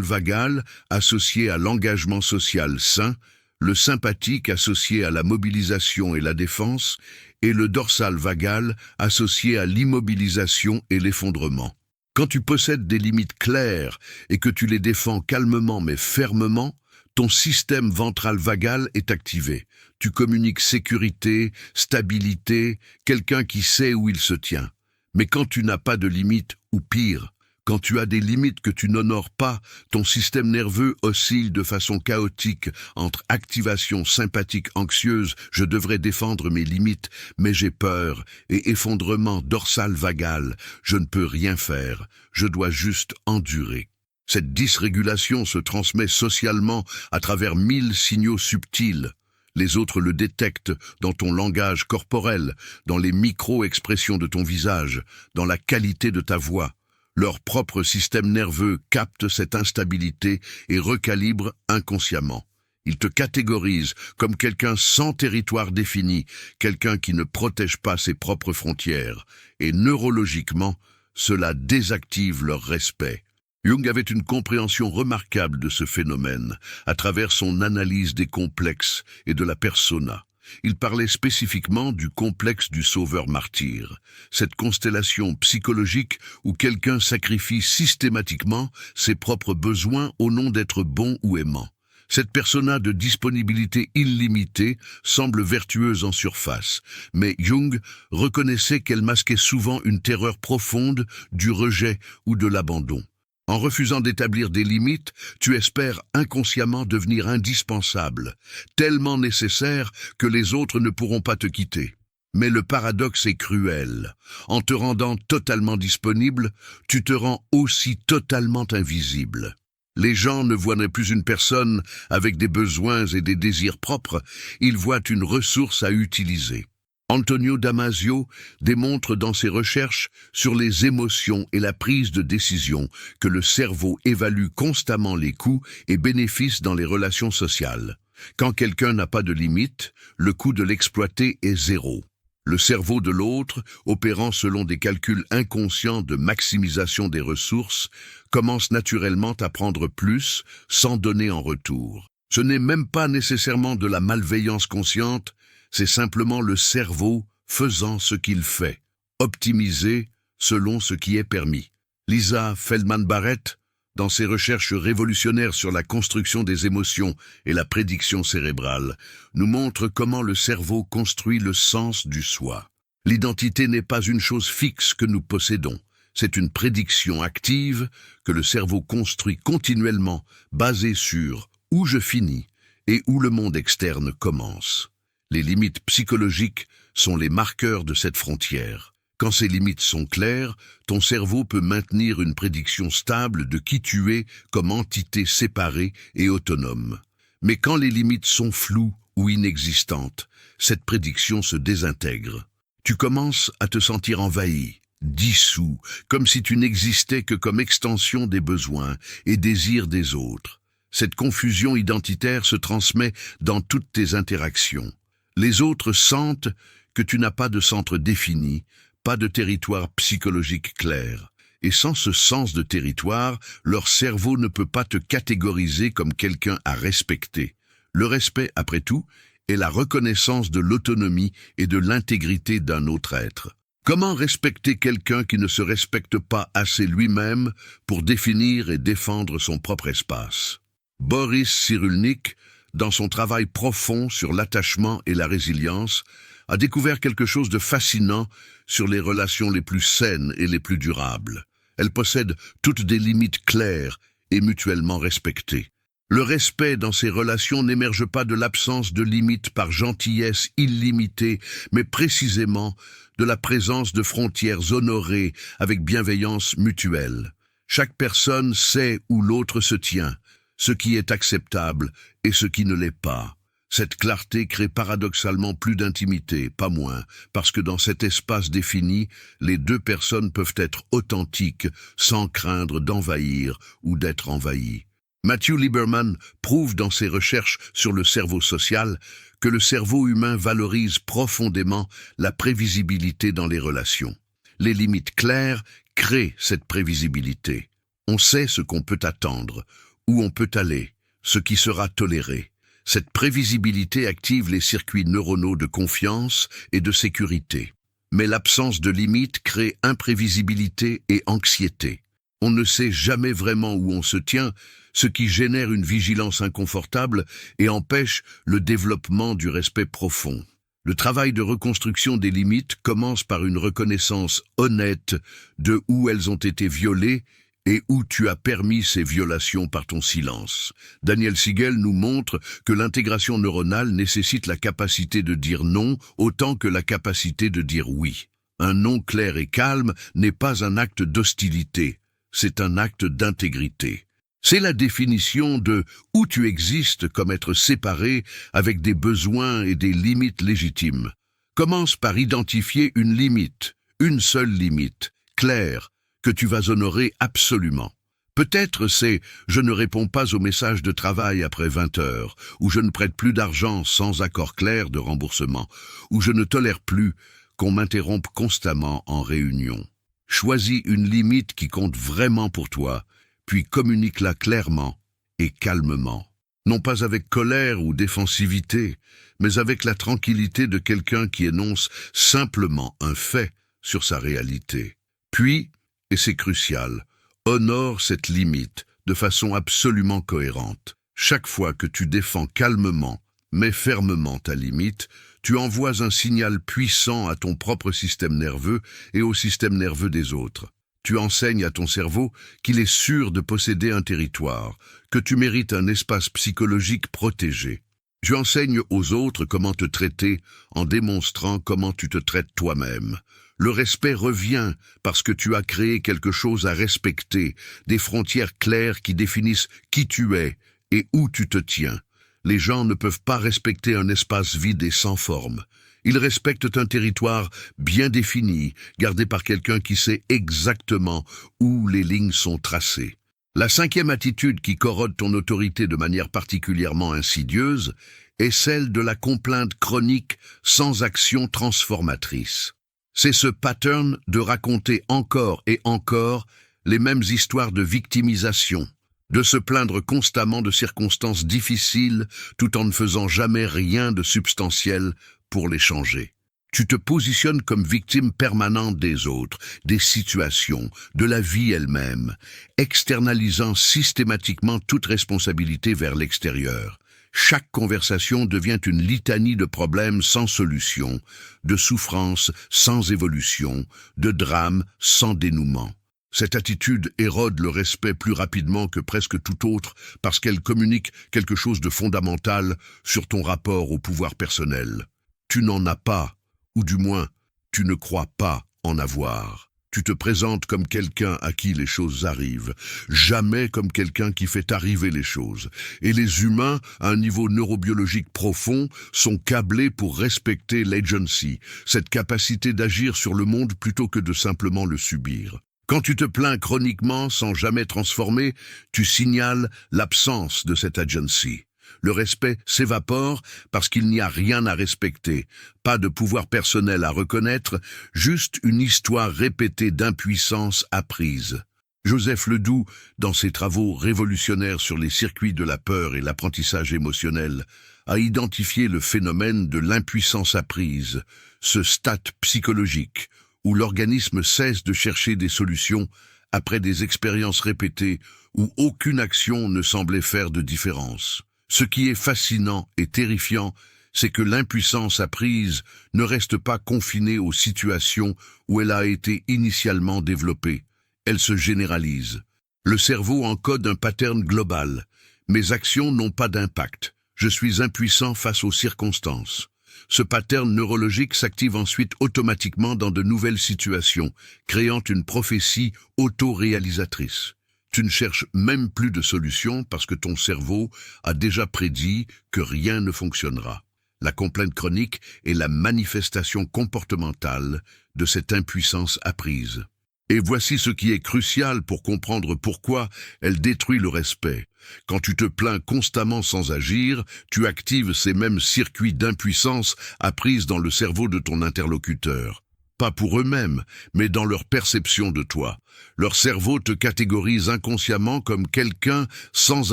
vagal, associé à l'engagement social sain, le sympathique associé à la mobilisation et la défense, et le dorsal vagal associé à l'immobilisation et l'effondrement. Quand tu possèdes des limites claires et que tu les défends calmement mais fermement, ton système ventral vagal est activé. Tu communiques sécurité, stabilité, quelqu'un qui sait où il se tient. Mais quand tu n'as pas de limites, ou pire, quand tu as des limites que tu n'honores pas, ton système nerveux oscille de façon chaotique entre activation sympathique anxieuse, je devrais défendre mes limites, mais j'ai peur, et effondrement dorsal vagal, je ne peux rien faire, je dois juste endurer. Cette dysrégulation se transmet socialement à travers 1000 signaux subtils. Les autres le détectent dans ton langage corporel, dans les micro-expressions de ton visage, dans la qualité de ta voix. Leur propre système nerveux capte cette instabilité et recalibre inconsciemment. Ils te catégorisent comme quelqu'un sans territoire défini, quelqu'un qui ne protège pas ses propres frontières. Et neurologiquement, cela désactive leur respect. Jung avait une compréhension remarquable de ce phénomène à travers son analyse des complexes et de la persona. Il parlait spécifiquement du complexe du sauveur martyr, cette constellation psychologique où quelqu'un sacrifie systématiquement ses propres besoins au nom d'être bon ou aimant. Cette persona de disponibilité illimitée semble vertueuse en surface, mais Jung reconnaissait qu'elle masquait souvent une terreur profonde du rejet ou de l'abandon. En refusant d'établir des limites, tu espères inconsciemment devenir indispensable, tellement nécessaire que les autres ne pourront pas te quitter. Mais le paradoxe est cruel. En te rendant totalement disponible, tu te rends aussi totalement invisible. Les gens ne voient plus une personne avec des besoins et des désirs propres, ils voient une ressource à utiliser. Antonio Damasio démontre dans ses recherches sur les émotions et la prise de décision que le cerveau évalue constamment les coûts et bénéfices dans les relations sociales. Quand quelqu'un n'a pas de limite, le coût de l'exploiter est zéro. Le cerveau de l'autre, opérant selon des calculs inconscients de maximisation des ressources, commence naturellement à prendre plus sans donner en retour. Ce n'est même pas nécessairement de la malveillance consciente, c'est simplement le cerveau faisant ce qu'il fait, optimisé selon ce qui est permis. Lisa Feldman-Barrett, dans ses recherches révolutionnaires sur la construction des émotions et la prédiction cérébrale, nous montre comment le cerveau construit le sens du soi. L'identité n'est pas une chose fixe que nous possédons, c'est une prédiction active que le cerveau construit continuellement, basée sur où je finis et où le monde externe commence. Les limites psychologiques sont les marqueurs de cette frontière. Quand ces limites sont claires, ton cerveau peut maintenir une prédiction stable de qui tu es comme entité séparée et autonome. Mais quand les limites sont floues ou inexistantes, cette prédiction se désintègre. Tu commences à te sentir envahi, dissous, comme si tu n'existais que comme extension des besoins et désirs des autres. Cette confusion identitaire se transmet dans toutes tes interactions. Les autres sentent que tu n'as pas de centre défini, pas de territoire psychologique clair. Et sans ce sens de territoire, leur cerveau ne peut pas te catégoriser comme quelqu'un à respecter. Le respect, après tout, est la reconnaissance de l'autonomie et de l'intégrité d'un autre être. Comment respecter quelqu'un qui ne se respecte pas assez lui-même pour définir et défendre son propre espace? Boris Cyrulnik, dans son travail profond sur l'attachement et la résilience, a découvert quelque chose de fascinant sur les relations les plus saines et les plus durables. Elles possèdent toutes des limites claires et mutuellement respectées. Le respect dans ces relations n'émerge pas de l'absence de limites par gentillesse illimitée, mais précisément de la présence de frontières honorées avec bienveillance mutuelle. Chaque personne sait où l'autre se tient, ce qui est acceptable et ce qui ne l'est pas. Cette clarté crée paradoxalement plus d'intimité, pas moins, parce que dans cet espace défini, les deux personnes peuvent être authentiques sans craindre d'envahir ou d'être envahies. Matthew Lieberman prouve dans ses recherches sur le cerveau social que le cerveau humain valorise profondément la prévisibilité dans les relations. Les limites claires créent cette prévisibilité. On sait ce qu'on peut attendre, où on peut aller, ce qui sera toléré. Cette prévisibilité active les circuits neuronaux de confiance et de sécurité. Mais l'absence de limites crée imprévisibilité et anxiété. On ne sait jamais vraiment où on se tient, ce qui génère une vigilance inconfortable et empêche le développement du respect profond. Le travail de reconstruction des limites commence par une reconnaissance honnête de où elles ont été violées et où tu as permis ces violations par ton silence. Daniel Siegel nous montre que l'intégration neuronale nécessite la capacité de dire non autant que la capacité de dire oui. Un non clair et calme n'est pas un acte d'hostilité, c'est un acte d'intégrité. C'est la définition de où tu existes comme être séparé avec des besoins et des limites légitimes. Commence par identifier une limite, une seule limite, claire, que tu vas honorer absolument. Peut-être c'est « je ne réponds pas aux messages de travail après 20 heures » ou « je ne prête plus d'argent sans accord clair de remboursement » ou « je ne tolère plus qu'on m'interrompe constamment en réunion ». Choisis une limite qui compte vraiment pour toi, puis communique-la clairement et calmement. non pas avec colère ou défensivité, mais avec la tranquillité de quelqu'un qui énonce simplement un fait sur sa réalité. Puis, et c'est crucial, honore cette limite de façon absolument cohérente. Chaque fois que tu défends calmement, mais fermement ta limite, tu envoies un signal puissant à ton propre système nerveux et au système nerveux des autres. Tu enseignes à ton cerveau qu'il est sûr de posséder un territoire, que tu mérites un espace psychologique protégé. Tu enseignes aux autres comment te traiter en démontrant comment tu te traites toi-même. Le respect revient parce que tu as créé quelque chose à respecter, des frontières claires qui définissent qui tu es et où tu te tiens. Les gens ne peuvent pas respecter un espace vide et sans forme. Ils respectent un territoire bien défini, gardé par quelqu'un qui sait exactement où les lignes sont tracées. La cinquième attitude qui corrode ton autorité de manière particulièrement insidieuse est celle de la complainte chronique sans action transformatrice. C'est ce pattern de raconter encore et encore les mêmes histoires de victimisation, de se plaindre constamment de circonstances difficiles tout en ne faisant jamais rien de substantiel pour les changer. Tu te positionnes comme victime permanente des autres, des situations, de la vie elle-même, externalisant systématiquement toute responsabilité vers l'extérieur. Chaque conversation devient une litanie de problèmes sans solution, de souffrances sans évolution, de drames sans dénouement. Cette attitude érode le respect plus rapidement que presque tout autre parce qu'elle communique quelque chose de fondamental sur ton rapport au pouvoir personnel. Tu n'en as pas, ou du moins, tu ne crois pas en avoir. Tu te présentes comme quelqu'un à qui les choses arrivent, jamais comme quelqu'un qui fait arriver les choses. Et les humains, à un niveau neurobiologique profond, sont câblés pour respecter l'agency, cette capacité d'agir sur le monde plutôt que de simplement le subir. Quand tu te plains chroniquement sans jamais transformer, tu signales l'absence de cette agency. Le respect s'évapore parce qu'il n'y a rien à respecter, pas de pouvoir personnel à reconnaître, juste une histoire répétée d'impuissance apprise. Joseph Ledoux, dans ses travaux révolutionnaires sur les circuits de la peur et l'apprentissage émotionnel, a identifié le phénomène de l'impuissance apprise, ce stade psychologique où l'organisme cesse de chercher des solutions après des expériences répétées où aucune action ne semblait faire de différence. Ce qui est fascinant et terrifiant, c'est que l'impuissance apprise ne reste pas confinée aux situations où elle a été initialement développée. Elle se généralise. Le cerveau encode un pattern global. Mes actions n'ont pas d'impact. Je suis impuissant face aux circonstances. Ce pattern neurologique s'active ensuite automatiquement dans de nouvelles situations, créant une prophétie auto-réalisatrice. Tu ne cherches même plus de solution parce que ton cerveau a déjà prédit que rien ne fonctionnera. La complainte chronique est la manifestation comportementale de cette impuissance apprise. Et voici ce qui est crucial pour comprendre pourquoi elle détruit le respect. Quand tu te plains constamment sans agir, tu actives ces mêmes circuits d'impuissance apprise dans le cerveau de ton interlocuteur. Pas pour eux-mêmes, mais dans leur perception de toi. Leur cerveau te catégorise inconsciemment comme quelqu'un sans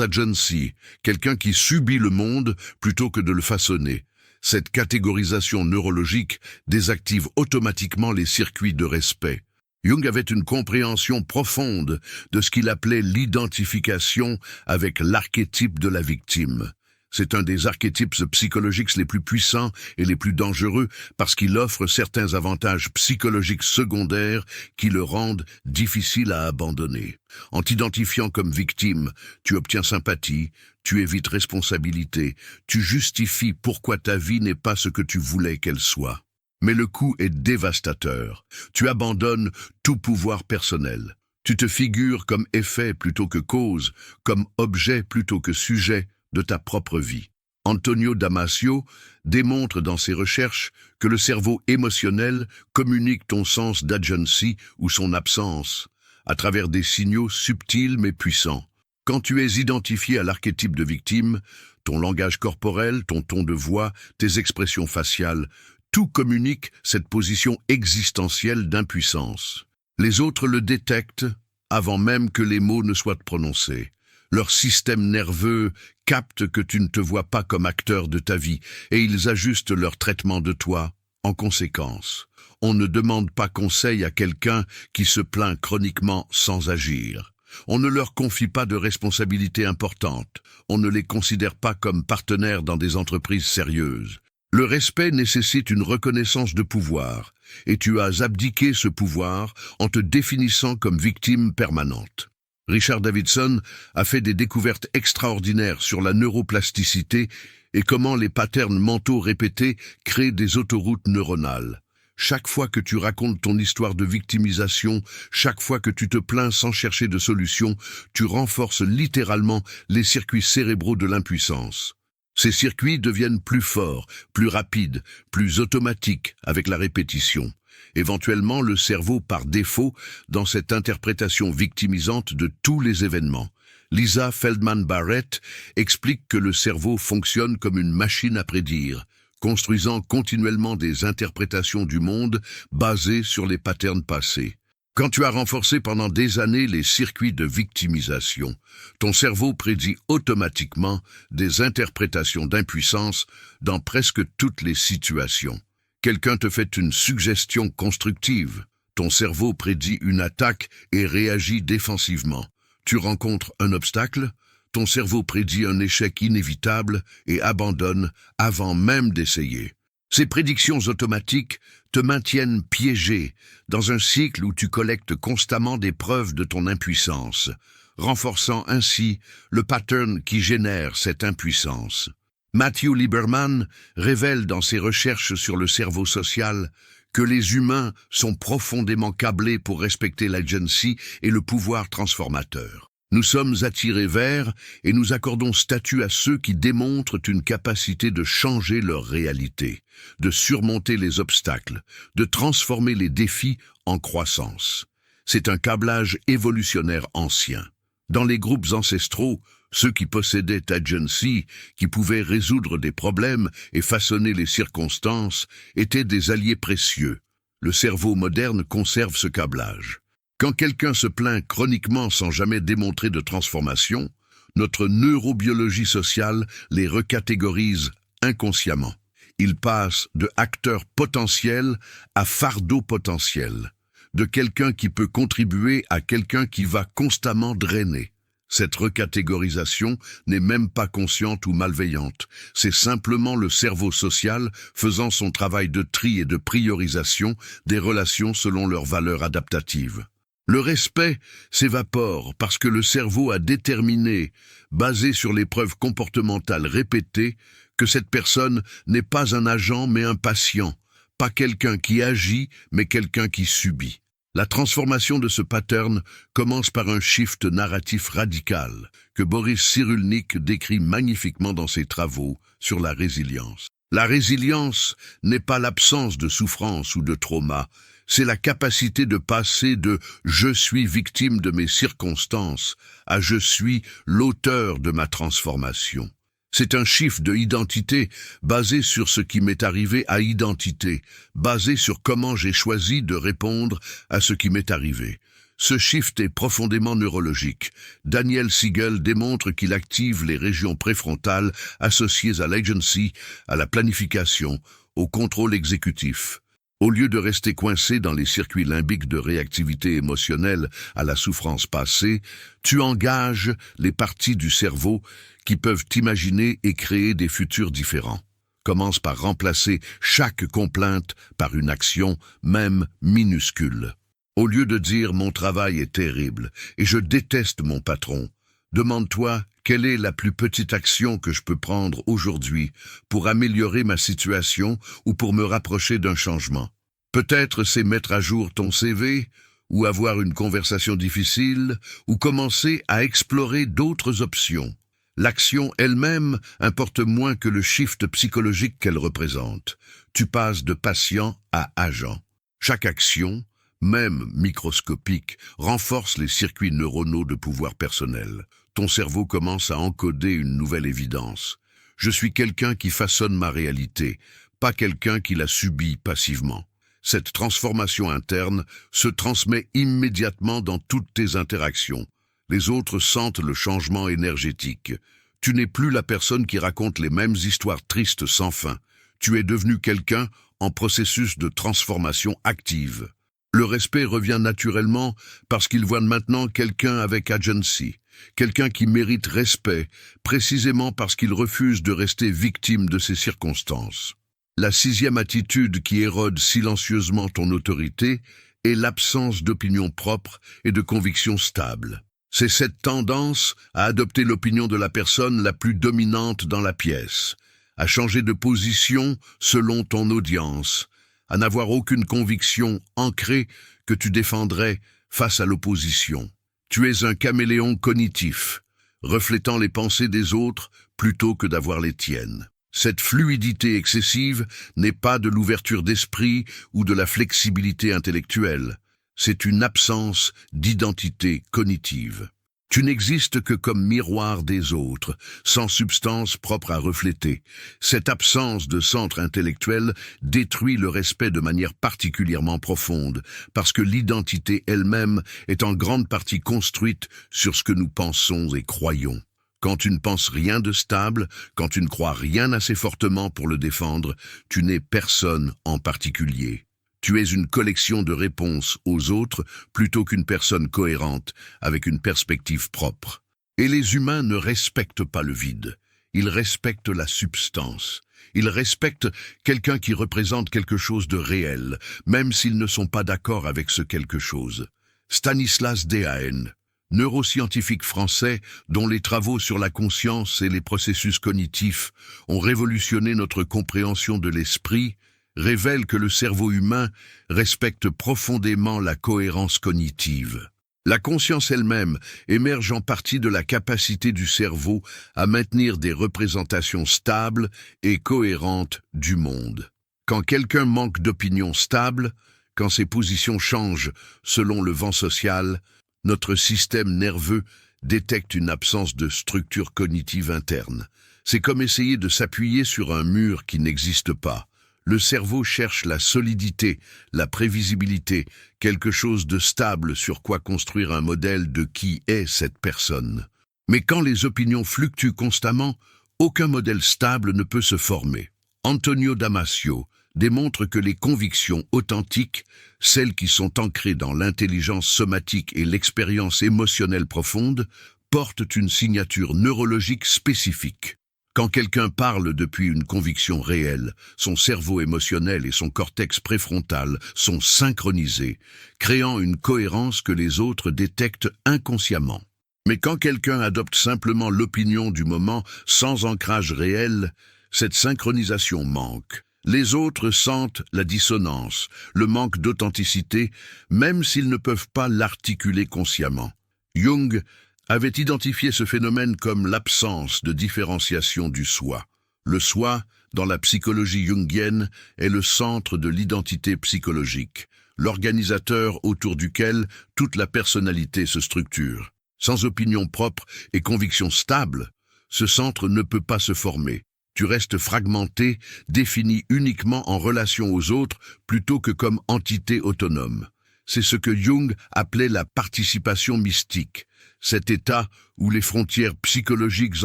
agency, quelqu'un qui subit le monde plutôt que de le façonner. Cette catégorisation neurologique désactive automatiquement les circuits de respect. Jung avait une compréhension profonde de ce qu'il appelait l'identification avec l'archétype de la victime. C'est un des archétypes psychologiques les plus puissants et les plus dangereux parce qu'il offre certains avantages psychologiques secondaires qui le rendent difficile à abandonner. En t'identifiant comme victime, tu obtiens sympathie, tu évites responsabilité, tu justifies pourquoi ta vie n'est pas ce que tu voulais qu'elle soit. Mais le coup est dévastateur. Tu abandonnes tout pouvoir personnel. Tu te figures comme effet plutôt que cause, comme objet plutôt que sujet de ta propre vie. Antonio Damasio démontre dans ses recherches que le cerveau émotionnel communique ton sens d'agency ou son absence à travers des signaux subtils mais puissants. Quand tu es identifié à l'archétype de victime, ton langage corporel, ton ton de voix, tes expressions faciales, tout communique cette position existentielle d'impuissance. Les autres le détectent avant même que les mots ne soient prononcés. Leur système nerveux capte que tu ne te vois pas comme acteur de ta vie et ils ajustent leur traitement de toi en conséquence. On ne demande pas conseil à quelqu'un qui se plaint chroniquement sans agir. On ne leur confie pas de responsabilités importantes. On ne les considère pas comme partenaires dans des entreprises sérieuses. Le respect nécessite une reconnaissance de pouvoir, et tu as abdiqué ce pouvoir en te définissant comme victime permanente. Richard Davidson a fait des découvertes extraordinaires sur la neuroplasticité et comment les patterns mentaux répétés créent des autoroutes neuronales. Chaque fois que tu racontes ton histoire de victimisation, chaque fois que tu te plains sans chercher de solution, tu renforces littéralement les circuits cérébraux de l'impuissance. Ces circuits deviennent plus forts, plus rapides, plus automatiques avec la répétition. Éventuellement, le cerveau par défaut dans cette interprétation victimisante de tous les événements. Lisa Feldman Barrett explique que le cerveau fonctionne comme une machine à prédire, construisant continuellement des interprétations du monde basées sur les patterns passés. Quand tu as renforcé pendant des années les circuits de victimisation, ton cerveau prédit automatiquement des interprétations d'impuissance dans presque toutes les situations. Quelqu'un te fait une suggestion constructive, ton cerveau prédit une attaque et réagit défensivement. Tu rencontres un obstacle, ton cerveau prédit un échec inévitable et abandonne avant même d'essayer. Ces prédictions automatiques te maintiennent piégé dans un cycle où tu collectes constamment des preuves de ton impuissance, renforçant ainsi le pattern qui génère cette impuissance. Matthew Lieberman révèle dans ses recherches sur le cerveau social que les humains sont profondément câblés pour respecter l'agency et le pouvoir transformateur. Nous sommes attirés vers et nous accordons statut à ceux qui démontrent une capacité de changer leur réalité, de surmonter les obstacles, de transformer les défis en croissance. C'est un câblage évolutionnaire ancien. Dans les groupes ancestraux, ceux qui possédaient agency, qui pouvaient résoudre des problèmes et façonner les circonstances, étaient des alliés précieux. Le cerveau moderne conserve ce câblage. Quand quelqu'un se plaint chroniquement sans jamais démontrer de transformation, notre neurobiologie sociale les recatégorise inconsciemment. Ils passent de acteurs potentiels à fardeau potentiel, de quelqu'un qui peut contribuer à quelqu'un qui va constamment drainer. Cette recatégorisation n'est même pas consciente ou malveillante, c'est simplement le cerveau social faisant son travail de tri et de priorisation des relations selon leurs valeurs adaptatives. Le respect s'évapore parce que le cerveau a déterminé, basé sur les preuves comportementales répétées, que cette personne n'est pas un agent mais un patient, pas quelqu'un qui agit mais quelqu'un qui subit. La transformation de ce pattern commence par un shift narratif radical que Boris Cyrulnik décrit magnifiquement dans ses travaux sur la résilience. La résilience n'est pas l'absence de souffrance ou de trauma, c'est la capacité de passer de « je suis victime de mes circonstances » à « je suis l'auteur de ma transformation ». C'est un shift de identité basé sur ce qui m'est arrivé à identité, basé sur comment j'ai choisi de répondre à ce qui m'est arrivé. Ce shift est profondément neurologique. Daniel Siegel démontre qu'il active les régions préfrontales associées à l'agency, à la planification, au contrôle exécutif. Au lieu de rester coincé dans les circuits limbiques de réactivité émotionnelle à la souffrance passée, tu engages les parties du cerveau qui peuvent imaginer et créer des futurs différents. Commence par remplacer chaque complainte par une action, même minuscule. Au lieu de dire « mon travail est terrible et je déteste mon patron », demande-toi quelle est la plus petite action que je peux prendre aujourd'hui pour améliorer ma situation ou pour me rapprocher d'un changement. Peut-être c'est mettre à jour ton CV, ou avoir une conversation difficile, ou commencer à explorer d'autres options. L'action elle-même importe moins que le shift psychologique qu'elle représente. Tu passes de patient à agent. Chaque action, même microscopique, renforce les circuits neuronaux de pouvoir personnel. Ton cerveau commence à encoder une nouvelle évidence. Je suis quelqu'un qui façonne ma réalité, pas quelqu'un qui la subit passivement. Cette transformation interne se transmet immédiatement dans toutes tes interactions. Les autres sentent le changement énergétique. Tu n'es plus la personne qui raconte les mêmes histoires tristes sans fin. Tu es devenu quelqu'un en processus de transformation active. Le respect revient naturellement parce qu'ils voient maintenant quelqu'un avec agency, quelqu'un qui mérite respect, précisément parce qu'il refuse de rester victime de ses circonstances. La sixième attitude qui érode silencieusement ton autorité est l'absence d'opinion propre et de conviction stable. C'est cette tendance à adopter l'opinion de la personne la plus dominante dans la pièce, à changer de position selon ton audience, à n'avoir aucune conviction ancrée que tu défendrais face à l'opposition. Tu es un caméléon cognitif, reflétant les pensées des autres plutôt que d'avoir les tiennes. Cette fluidité excessive n'est pas de l'ouverture d'esprit ou de la flexibilité intellectuelle. C'est une absence d'identité cognitive. Tu n'existes que comme miroir des autres, sans substance propre à refléter. Cette absence de centre intellectuel détruit le respect de manière particulièrement profonde, parce que l'identité elle-même est en grande partie construite sur ce que nous pensons et croyons. Quand tu ne penses rien de stable, quand tu ne crois rien assez fortement pour le défendre, tu n'es personne en particulier. Tu es une collection de réponses aux autres plutôt qu'une personne cohérente avec une perspective propre. Et les humains ne respectent pas le vide. Ils respectent la substance. Ils respectent quelqu'un qui représente quelque chose de réel, même s'ils ne sont pas d'accord avec ce quelque chose. Stanislas Dehaene, neuroscientifique français dont les travaux sur la conscience et les processus cognitifs ont révolutionné notre compréhension de l'esprit, révèle que le cerveau humain respecte profondément la cohérence cognitive. La conscience elle-même émerge en partie de la capacité du cerveau à maintenir des représentations stables et cohérentes du monde. Quand quelqu'un manque d'opinion stable, quand ses positions changent selon le vent social, notre système nerveux détecte une absence de structure cognitive interne. C'est comme essayer de s'appuyer sur un mur qui n'existe pas. Le cerveau cherche la solidité, la prévisibilité, quelque chose de stable sur quoi construire un modèle de qui est cette personne. Mais quand les opinions fluctuent constamment, aucun modèle stable ne peut se former. Antonio Damasio démontre que les convictions authentiques, celles qui sont ancrées dans l'intelligence somatique et l'expérience émotionnelle profonde, portent une signature neurologique spécifique. Quand quelqu'un parle depuis une conviction réelle, son cerveau émotionnel et son cortex préfrontal sont synchronisés, créant une cohérence que les autres détectent inconsciemment. Mais quand quelqu'un adopte simplement l'opinion du moment sans ancrage réel, cette synchronisation manque. Les autres sentent la dissonance, le manque d'authenticité, même s'ils ne peuvent pas l'articuler consciemment. Jung avait identifié ce phénomène comme l'absence de différenciation du soi. Le soi, dans la psychologie jungienne, est le centre de l'identité psychologique, l'organisateur autour duquel toute la personnalité se structure. Sans opinion propre et conviction stable, ce centre ne peut pas se former. Tu restes fragmenté, défini uniquement en relation aux autres plutôt que comme entité autonome. C'est ce que Jung appelait la participation mystique, cet état où les frontières psychologiques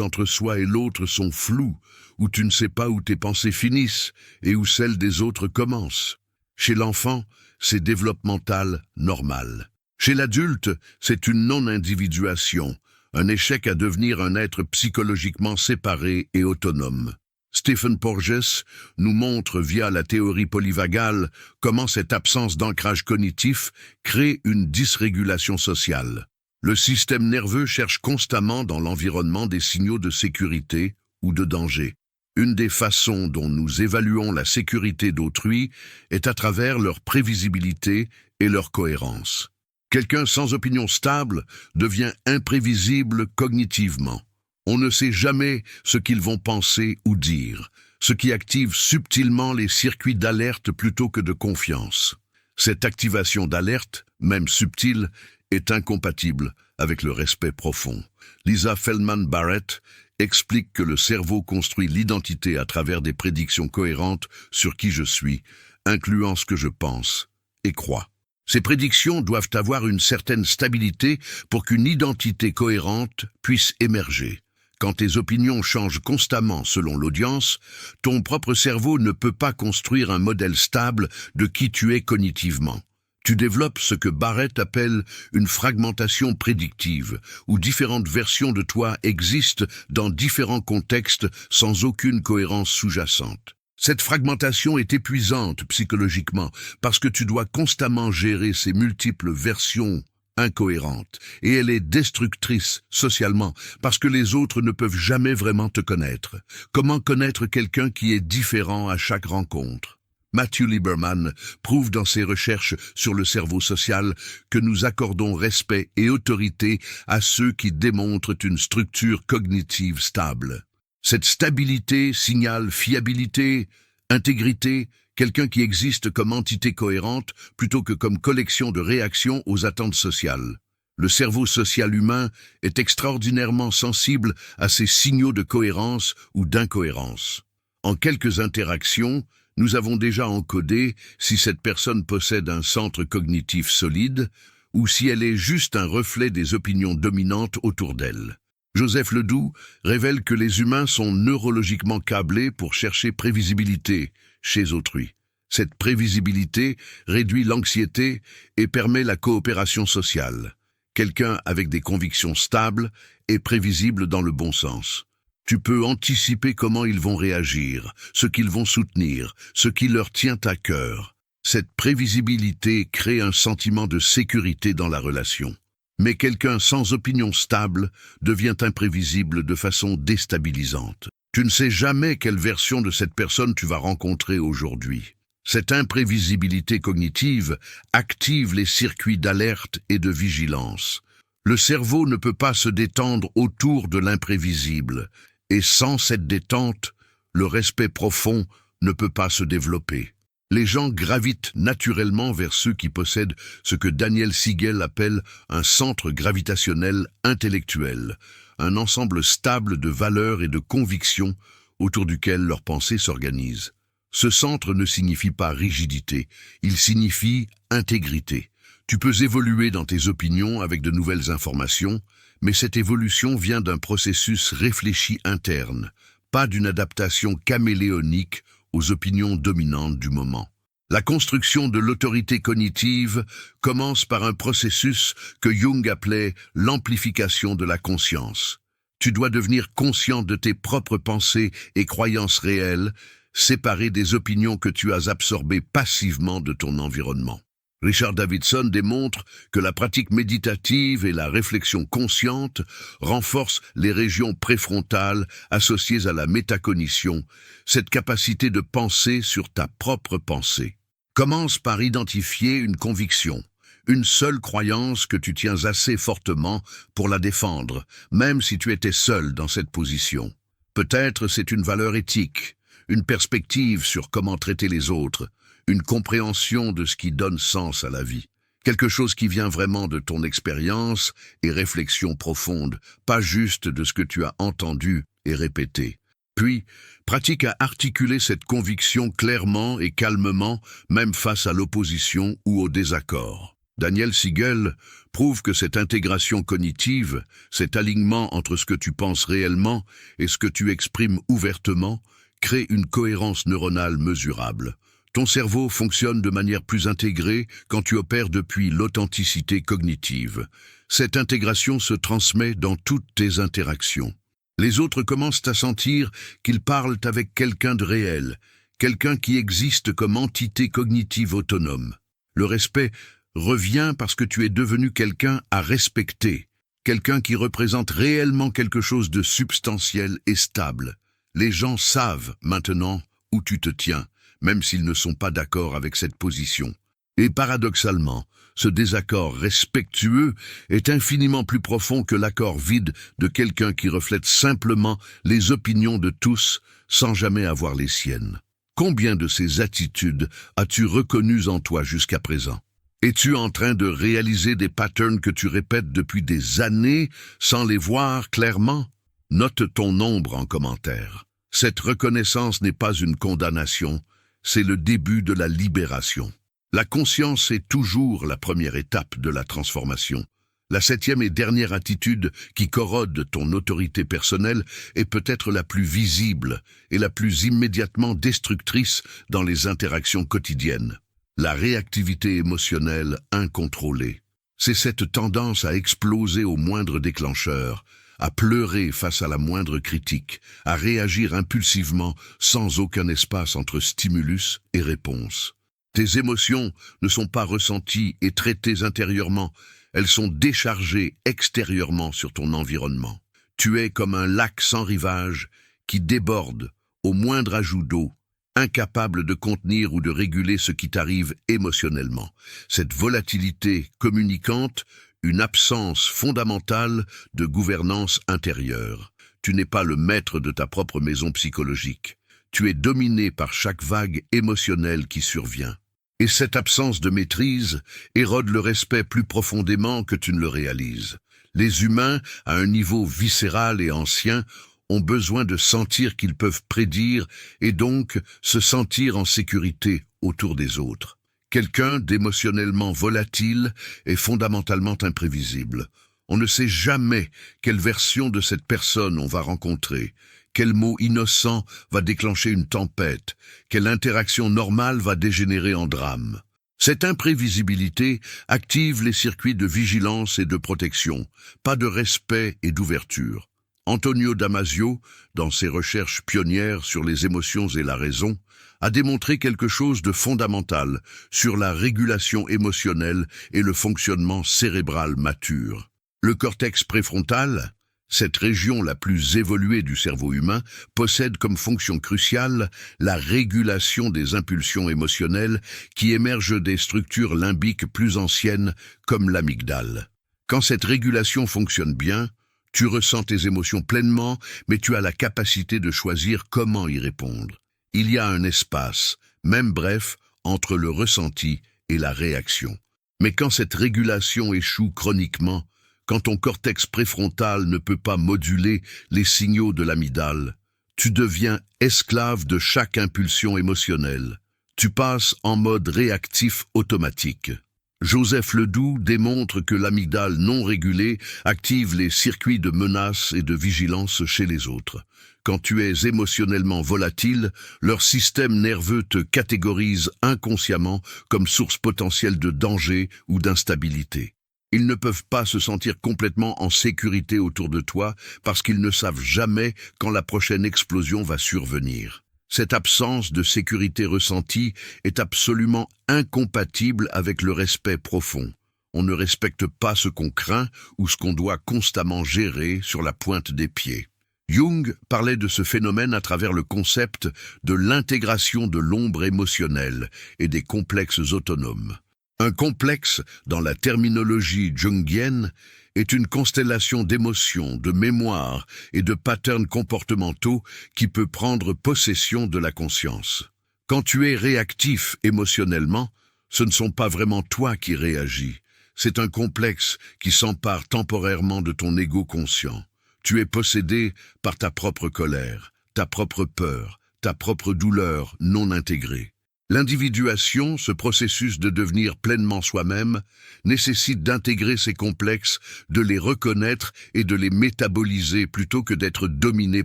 entre soi et l'autre sont floues, où tu ne sais pas où tes pensées finissent et où celles des autres commencent. Chez l'enfant, c'est développemental normal. Chez l'adulte, c'est une non-individuation, un échec à devenir un être psychologiquement séparé et autonome. Stephen Porges nous montre via la théorie polyvagale comment cette absence d'ancrage cognitif crée une dysrégulation sociale. Le système nerveux cherche constamment dans l'environnement des signaux de sécurité ou de danger. Une des façons dont nous évaluons la sécurité d'autrui est à travers leur prévisibilité et leur cohérence. Quelqu'un sans opinion stable devient imprévisible cognitivement. On ne sait jamais ce qu'ils vont penser ou dire, ce qui active subtilement les circuits d'alerte plutôt que de confiance. Cette activation d'alerte, même subtile, est incompatible avec le respect profond. Lisa Feldman Barrett explique que le cerveau construit l'identité à travers des prédictions cohérentes sur qui je suis, incluant ce que je pense et crois. Ces prédictions doivent avoir une certaine stabilité pour qu'une identité cohérente puisse émerger. Quand tes opinions changent constamment selon l'audience, ton propre cerveau ne peut pas construire un modèle stable de qui tu es cognitivement. Tu développes ce que Barrett appelle une fragmentation prédictive, où différentes versions de toi existent dans différents contextes sans aucune cohérence sous-jacente. Cette fragmentation est épuisante psychologiquement parce que tu dois constamment gérer ces multiples versions incohérentes, et elle est destructrice socialement parce que les autres ne peuvent jamais vraiment te connaître. Comment connaître quelqu'un qui est différent à chaque rencontre? Matthew Lieberman prouve dans ses recherches sur le cerveau social que nous accordons respect et autorité à ceux qui démontrent une structure cognitive stable. Cette stabilité signale fiabilité, intégrité, quelqu'un qui existe comme entité cohérente plutôt que comme collection de réactions aux attentes sociales. Le cerveau social humain est extraordinairement sensible à ces signaux de cohérence ou d'incohérence. En quelques interactions, nous avons déjà encodé si cette personne possède un centre cognitif solide ou si elle est juste un reflet des opinions dominantes autour d'elle. Joseph Ledoux révèle que les humains sont neurologiquement câblés pour chercher prévisibilité chez autrui. Cette prévisibilité réduit l'anxiété et permet la coopération sociale. Quelqu'un avec des convictions stables est prévisible dans le bon sens. Tu peux anticiper comment ils vont réagir, ce qu'ils vont soutenir, ce qui leur tient à cœur. Cette prévisibilité crée un sentiment de sécurité dans la relation. Mais quelqu'un sans opinion stable devient imprévisible de façon déstabilisante. Tu ne sais jamais quelle version de cette personne tu vas rencontrer aujourd'hui. Cette imprévisibilité cognitive active les circuits d'alerte et de vigilance. Le cerveau ne peut pas se détendre autour de l'imprévisible, et sans cette détente, le respect profond ne peut pas se développer. Les gens gravitent naturellement vers ceux qui possèdent ce que Daniel Siegel appelle un centre gravitationnel intellectuel, un ensemble stable de valeurs et de convictions autour duquel leurs pensées s'organisent. Ce centre ne signifie pas rigidité, il signifie intégrité. Tu peux évoluer dans tes opinions avec de nouvelles informations, mais cette évolution vient d'un processus réfléchi interne, pas d'une adaptation caméléonique aux opinions dominantes du moment. La construction de l'autorité cognitive commence par un processus que Jung appelait l'amplification de la conscience. Tu dois devenir conscient de tes propres pensées et croyances réelles, séparées des opinions que tu as absorbées passivement de ton environnement. Richard Davidson démontre que la pratique méditative et la réflexion consciente renforcent les régions préfrontales associées à la métacognition, cette capacité de penser sur ta propre pensée. Commence par identifier une conviction, une seule croyance que tu tiens assez fortement pour la défendre, même si tu étais seul dans cette position. Peut-être c'est une valeur éthique, une perspective sur comment traiter les autres, une compréhension de ce qui donne sens à la vie. Quelque chose qui vient vraiment de ton expérience et réflexion profonde, pas juste de ce que tu as entendu et répété. Puis, pratique à articuler cette conviction clairement et calmement, même face à l'opposition ou au désaccord. Daniel Siegel prouve que cette intégration cognitive, cet alignement entre ce que tu penses réellement et ce que tu exprimes ouvertement, crée une cohérence neuronale mesurable. Ton cerveau fonctionne de manière plus intégrée quand tu opères depuis l'authenticité cognitive. Cette intégration se transmet dans toutes tes interactions. Les autres commencent à sentir qu'ils parlent avec quelqu'un de réel, quelqu'un qui existe comme entité cognitive autonome. Le respect revient parce que tu es devenu quelqu'un à respecter, quelqu'un qui représente réellement quelque chose de substantiel et stable. Les gens savent maintenant où tu te tiens, même s'ils ne sont pas d'accord avec cette position. Et paradoxalement, ce désaccord respectueux est infiniment plus profond que l'accord vide de quelqu'un qui reflète simplement les opinions de tous sans jamais avoir les siennes. Combien de ces attitudes as-tu reconnues en toi jusqu'à présent? Es-tu en train de réaliser des patterns que tu répètes depuis des années sans les voir clairement? Note ton nombre en commentaire. Cette reconnaissance n'est pas une condamnation, c'est le début de la libération. La conscience est toujours la première étape de la transformation. La septième et dernière attitude qui corrode ton autorité personnelle est peut-être la plus visible et la plus immédiatement destructrice dans les interactions quotidiennes. La réactivité émotionnelle incontrôlée. C'est cette tendance à exploser au moindre déclencheur, à pleurer face à la moindre critique, à réagir impulsivement sans aucun espace entre stimulus et réponse. Tes émotions ne sont pas ressenties et traitées intérieurement, elles sont déchargées extérieurement sur ton environnement. Tu es comme un lac sans rivage qui déborde au moindre ajout d'eau, incapable de contenir ou de réguler ce qui t'arrive émotionnellement. Cette volatilité communicante, une absence fondamentale de gouvernance intérieure. Tu n'es pas le maître de ta propre maison psychologique. Tu es dominé par chaque vague émotionnelle qui survient. Et cette absence de maîtrise érode le respect plus profondément que tu ne le réalises. Les humains, à un niveau viscéral et ancien, ont besoin de sentir qu'ils peuvent prédire et donc se sentir en sécurité autour des autres. Quelqu'un d'émotionnellement volatile est fondamentalement imprévisible. On ne sait jamais quelle version de cette personne on va rencontrer. Quel mot innocent va déclencher une tempête? Quelle interaction normale va dégénérer en drame? Cette imprévisibilité active les circuits de vigilance et de protection, pas de respect et d'ouverture. Antonio Damasio, dans ses recherches pionnières sur les émotions et la raison, a démontré quelque chose de fondamental sur la régulation émotionnelle et le fonctionnement cérébral mature. Le cortex préfrontal, cette région la plus évoluée du cerveau humain, possède comme fonction cruciale la régulation des impulsions émotionnelles qui émergent des structures limbiques plus anciennes comme l'amygdale. Quand cette régulation fonctionne bien, tu ressens tes émotions pleinement, mais tu as la capacité de choisir comment y répondre. Il y a un espace, même bref, entre le ressenti et la réaction. Mais quand cette régulation échoue chroniquement, quand ton cortex préfrontal ne peut pas moduler les signaux de l'amygdale, tu deviens esclave de chaque impulsion émotionnelle. Tu passes en mode réactif automatique. Joseph Ledoux démontre que l'amygdale non régulée active les circuits de menace et de vigilance chez les autres. Quand tu es émotionnellement volatile, leur système nerveux te catégorise inconsciemment comme source potentielle de danger ou d'instabilité. Ils ne peuvent pas se sentir complètement en sécurité autour de toi parce qu'ils ne savent jamais quand la prochaine explosion va survenir. Cette absence de sécurité ressentie est absolument incompatible avec le respect profond. On ne respecte pas ce qu'on craint ou ce qu'on doit constamment gérer sur la pointe des pieds. Jung parlait de ce phénomène à travers le concept de l'intégration de l'ombre émotionnelle et des complexes autonomes. Un complexe, dans la terminologie jungienne, est une constellation d'émotions, de mémoires et de patterns comportementaux qui peut prendre possession de la conscience. Quand tu es réactif émotionnellement, ce ne sont pas vraiment toi qui réagis. C'est un complexe qui s'empare temporairement de ton ego conscient. Tu es possédé par ta propre colère, ta propre peur, ta propre douleur non intégrée. L'individuation, ce processus de devenir pleinement soi-même, nécessite d'intégrer ces complexes, de les reconnaître et de les métaboliser plutôt que d'être dominé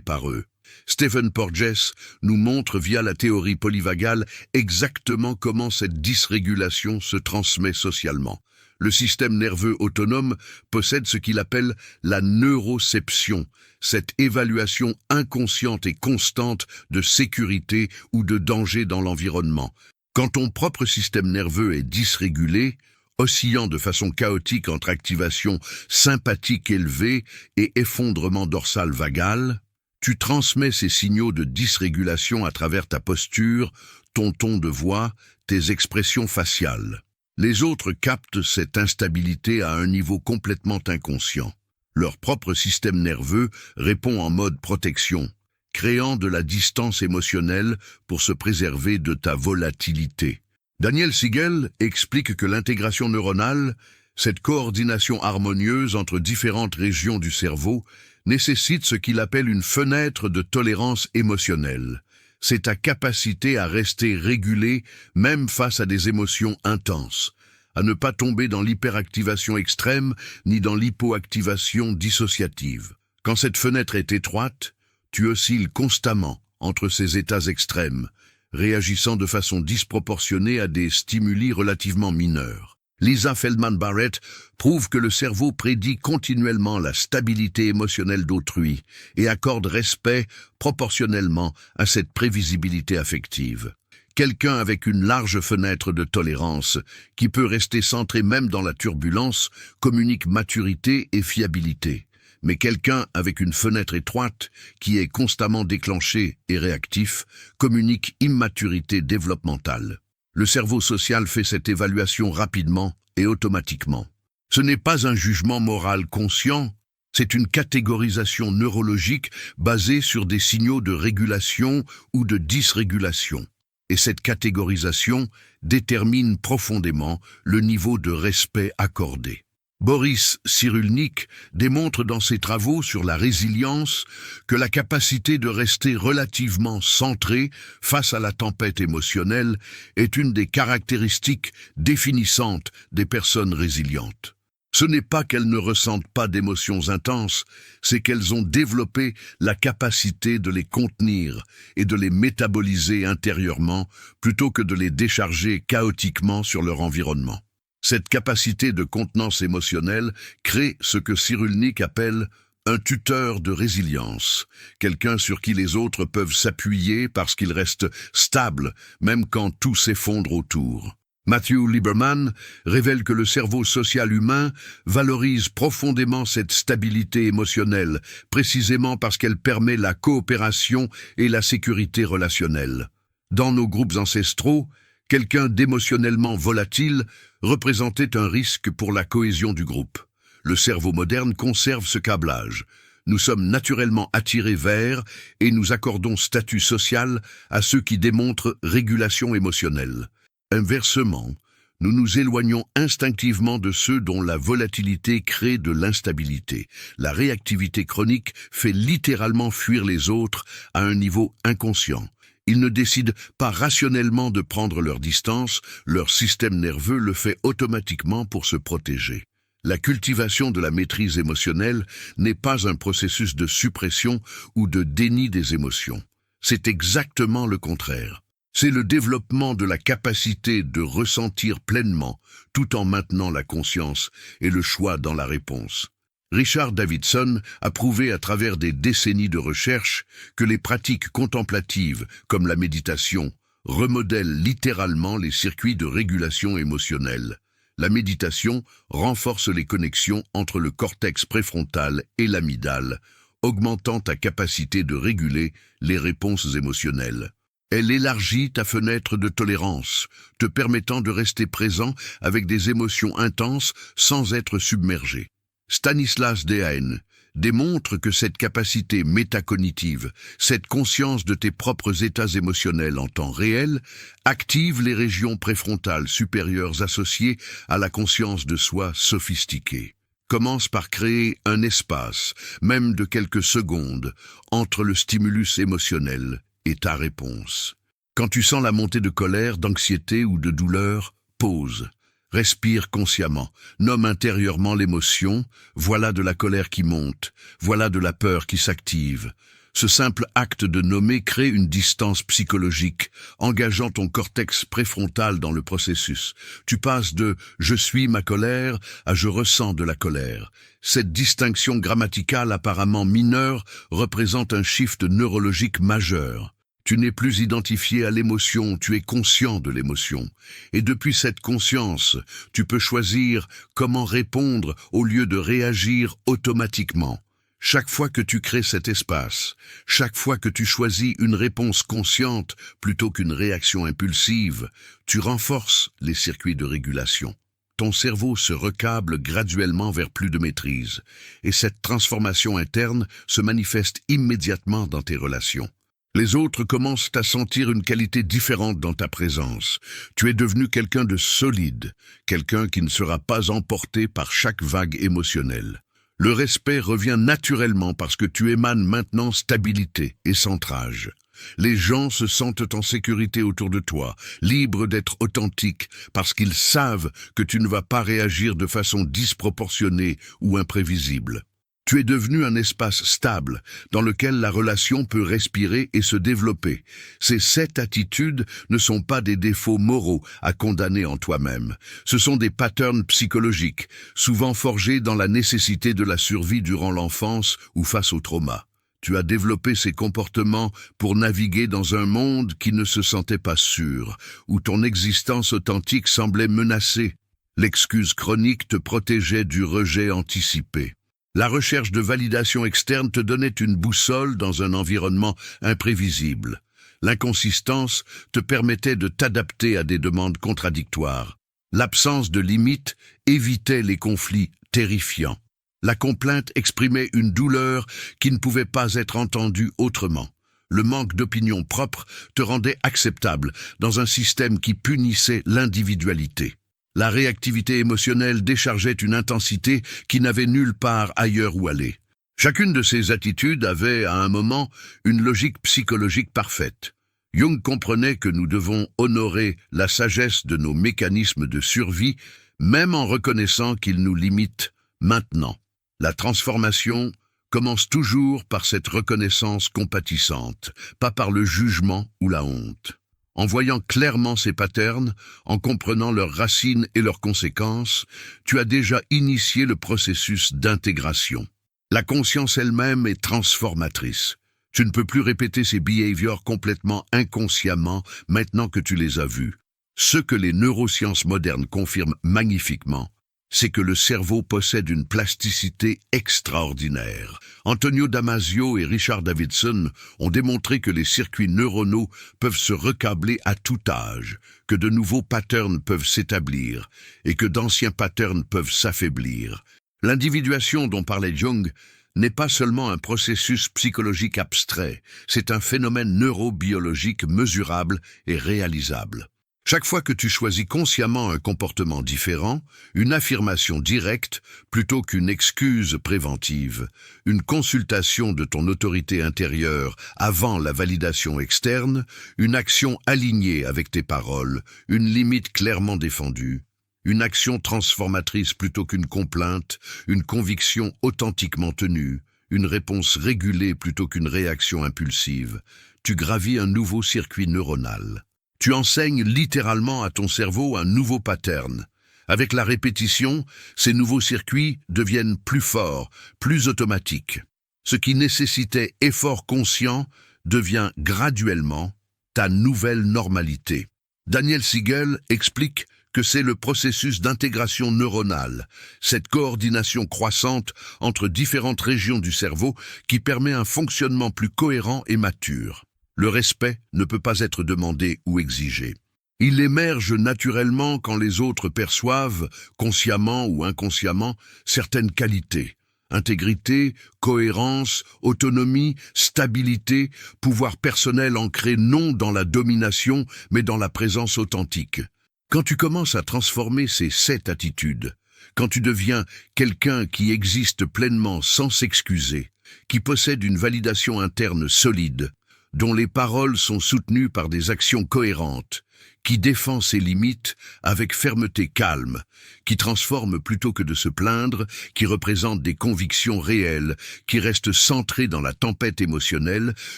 par eux. Stephen Porges nous montre via la théorie polyvagale exactement comment cette dysrégulation se transmet socialement. Le système nerveux autonome possède ce qu'il appelle la neuroception, cette évaluation inconsciente et constante de sécurité ou de danger dans l'environnement. Quand ton propre système nerveux est dysrégulé, oscillant de façon chaotique entre activation sympathique élevée et effondrement dorsal vagal, tu transmets ces signaux de dysrégulation à travers ta posture, ton ton de voix, tes expressions faciales. Les autres captent cette instabilité à un niveau complètement inconscient. Leur propre système nerveux répond en mode protection, créant de la distance émotionnelle pour se préserver de ta volatilité. Daniel Siegel explique que l'intégration neuronale, cette coordination harmonieuse entre différentes régions du cerveau, nécessite ce qu'il appelle une fenêtre de tolérance émotionnelle. C'est ta capacité à rester régulé même face à des émotions intenses, à ne pas tomber dans l'hyperactivation extrême ni dans l'hypoactivation dissociative. Quand cette fenêtre est étroite, tu oscilles constamment entre ces états extrêmes, réagissant de façon disproportionnée à des stimuli relativement mineurs. Lisa Feldman Barrett prouve que le cerveau prédit continuellement la stabilité émotionnelle d'autrui et accorde respect proportionnellement à cette prévisibilité affective. Quelqu'un avec une large fenêtre de tolérance, qui peut rester centré même dans la turbulence, communique maturité et fiabilité. Mais quelqu'un avec une fenêtre étroite, qui est constamment déclenché et réactif, communique immaturité développementale. Le cerveau social fait cette évaluation rapidement et automatiquement. Ce n'est pas un jugement moral conscient, c'est une catégorisation neurologique basée sur des signaux de régulation ou de dysrégulation. Et cette catégorisation détermine profondément le niveau de respect accordé. Boris Cyrulnik démontre dans ses travaux sur la résilience que la capacité de rester relativement centré face à la tempête émotionnelle est une des caractéristiques définissantes des personnes résilientes. Ce n'est pas qu'elles ne ressentent pas d'émotions intenses, c'est qu'elles ont développé la capacité de les contenir et de les métaboliser intérieurement plutôt que de les décharger chaotiquement sur leur environnement. Cette capacité de contenance émotionnelle crée ce que Cyrulnik appelle un tuteur de résilience, quelqu'un sur qui les autres peuvent s'appuyer parce qu'il reste stable, même quand tout s'effondre autour. Matthew Lieberman révèle que le cerveau social humain valorise profondément cette stabilité émotionnelle, précisément parce qu'elle permet la coopération et la sécurité relationnelle. Dans nos groupes ancestraux, quelqu'un d'émotionnellement volatile représentait un risque pour la cohésion du groupe. Le cerveau moderne conserve ce câblage. Nous sommes naturellement attirés vers et nous accordons statut social à ceux qui démontrent régulation émotionnelle. Inversement, nous nous éloignons instinctivement de ceux dont la volatilité crée de l'instabilité. La réactivité chronique fait littéralement fuir les autres à un niveau inconscient. Ils ne décident pas rationnellement de prendre leur distance, leur système nerveux le fait automatiquement pour se protéger. La cultivation de la maîtrise émotionnelle n'est pas un processus de suppression ou de déni des émotions. C'est exactement le contraire. C'est le développement de la capacité de ressentir pleinement, tout en maintenant la conscience et le choix dans la réponse. Richard Davidson a prouvé à travers des décennies de recherche que les pratiques contemplatives, comme la méditation, remodèlent littéralement les circuits de régulation émotionnelle. La méditation renforce les connexions entre le cortex préfrontal et l'amygdale, augmentant ta capacité de réguler les réponses émotionnelles. Elle élargit ta fenêtre de tolérance, te permettant de rester présent avec des émotions intenses sans être submergé. Stanislas Dehaene démontre que cette capacité métacognitive, cette conscience de tes propres états émotionnels en temps réel, active les régions préfrontales supérieures associées à la conscience de soi sophistiquée. Commence par créer un espace, même de quelques secondes, entre le stimulus émotionnel et ta réponse. Quand tu sens la montée de colère, d'anxiété ou de douleur, pause. Respire consciemment, nomme intérieurement l'émotion, voilà de la colère qui monte, voilà de la peur qui s'active. Ce simple acte de nommer crée une distance psychologique, engageant ton cortex préfrontal dans le processus. Tu passes de « je suis ma colère » à « je ressens de la colère ». Cette distinction grammaticale apparemment mineure représente un shift neurologique majeur. Tu n'es plus identifié à l'émotion, tu es conscient de l'émotion. Et depuis cette conscience, tu peux choisir comment répondre au lieu de réagir automatiquement. Chaque fois que tu crées cet espace, chaque fois que tu choisis une réponse consciente plutôt qu'une réaction impulsive, tu renforces les circuits de régulation. Ton cerveau se recable graduellement vers plus de maîtrise, et cette transformation interne se manifeste immédiatement dans tes relations. Les autres commencent à sentir une qualité différente dans ta présence. Tu es devenu quelqu'un de solide, quelqu'un qui ne sera pas emporté par chaque vague émotionnelle. Le respect revient naturellement parce que tu émanes maintenant stabilité et centrage. Les gens se sentent en sécurité autour de toi, libres d'être authentiques, parce qu'ils savent que tu ne vas pas réagir de façon disproportionnée ou imprévisible. Tu es devenu un espace stable, dans lequel la relation peut respirer et se développer. Ces 7 attitudes ne sont pas des défauts moraux à condamner en toi-même. Ce sont des patterns psychologiques, souvent forgés dans la nécessité de la survie durant l'enfance ou face au trauma. Tu as développé ces comportements pour naviguer dans un monde qui ne se sentait pas sûr, où ton existence authentique semblait menacée. L'excuse chronique te protégeait du rejet anticipé. La recherche de validation externe te donnait une boussole dans un environnement imprévisible. L'inconsistance te permettait de t'adapter à des demandes contradictoires. L'absence de limites évitait les conflits terrifiants. La complainte exprimait une douleur qui ne pouvait pas être entendue autrement. Le manque d'opinion propre te rendait acceptable dans un système qui punissait l'individualité. La réactivité émotionnelle déchargeait une intensité qui n'avait nulle part ailleurs où aller. Chacune de ces attitudes avait, à un moment, une logique psychologique parfaite. Jung comprenait que nous devons honorer la sagesse de nos mécanismes de survie, même en reconnaissant qu'ils nous limitent maintenant. La transformation commence toujours par cette reconnaissance compatissante, pas par le jugement ou la honte. En voyant clairement ces patterns, en comprenant leurs racines et leurs conséquences, tu as déjà initié le processus d'intégration. La conscience elle-même est transformatrice. Tu ne peux plus répéter ces behaviors complètement inconsciemment maintenant que tu les as vus. Ce que les neurosciences modernes confirment magnifiquement, c'est que le cerveau possède une plasticité extraordinaire. Antonio Damasio et Richard Davidson ont démontré que les circuits neuronaux peuvent se recabler à tout âge, que de nouveaux patterns peuvent s'établir et que d'anciens patterns peuvent s'affaiblir. L'individuation dont parlait Jung n'est pas seulement un processus psychologique abstrait, c'est un phénomène neurobiologique mesurable et réalisable. Chaque fois que tu choisis consciemment un comportement différent, une affirmation directe plutôt qu'une excuse préventive, une consultation de ton autorité intérieure avant la validation externe, une action alignée avec tes paroles, une limite clairement défendue, une action transformatrice plutôt qu'une complainte, une conviction authentiquement tenue, une réponse régulée plutôt qu'une réaction impulsive, tu gravis un nouveau circuit neuronal. Tu enseignes littéralement à ton cerveau un nouveau pattern. Avec la répétition, ces nouveaux circuits deviennent plus forts, plus automatiques. Ce qui nécessitait effort conscient devient graduellement ta nouvelle normalité. Daniel Siegel explique que c'est le processus d'intégration neuronale, cette coordination croissante entre différentes régions du cerveau qui permet un fonctionnement plus cohérent et mature. Le respect ne peut pas être demandé ou exigé. Il émerge naturellement quand les autres perçoivent, consciemment ou inconsciemment, certaines qualités. Intégrité, cohérence, autonomie, stabilité, pouvoir personnel ancré non dans la domination, mais dans la présence authentique. Quand tu commences à transformer ces 7 attitudes, quand tu deviens quelqu'un qui existe pleinement sans s'excuser, qui possède une validation interne solide, dont les paroles sont soutenues par des actions cohérentes, qui défend ses limites avec fermeté calme, qui transforme plutôt que de se plaindre, qui représente des convictions réelles, qui reste centré dans la tempête émotionnelle,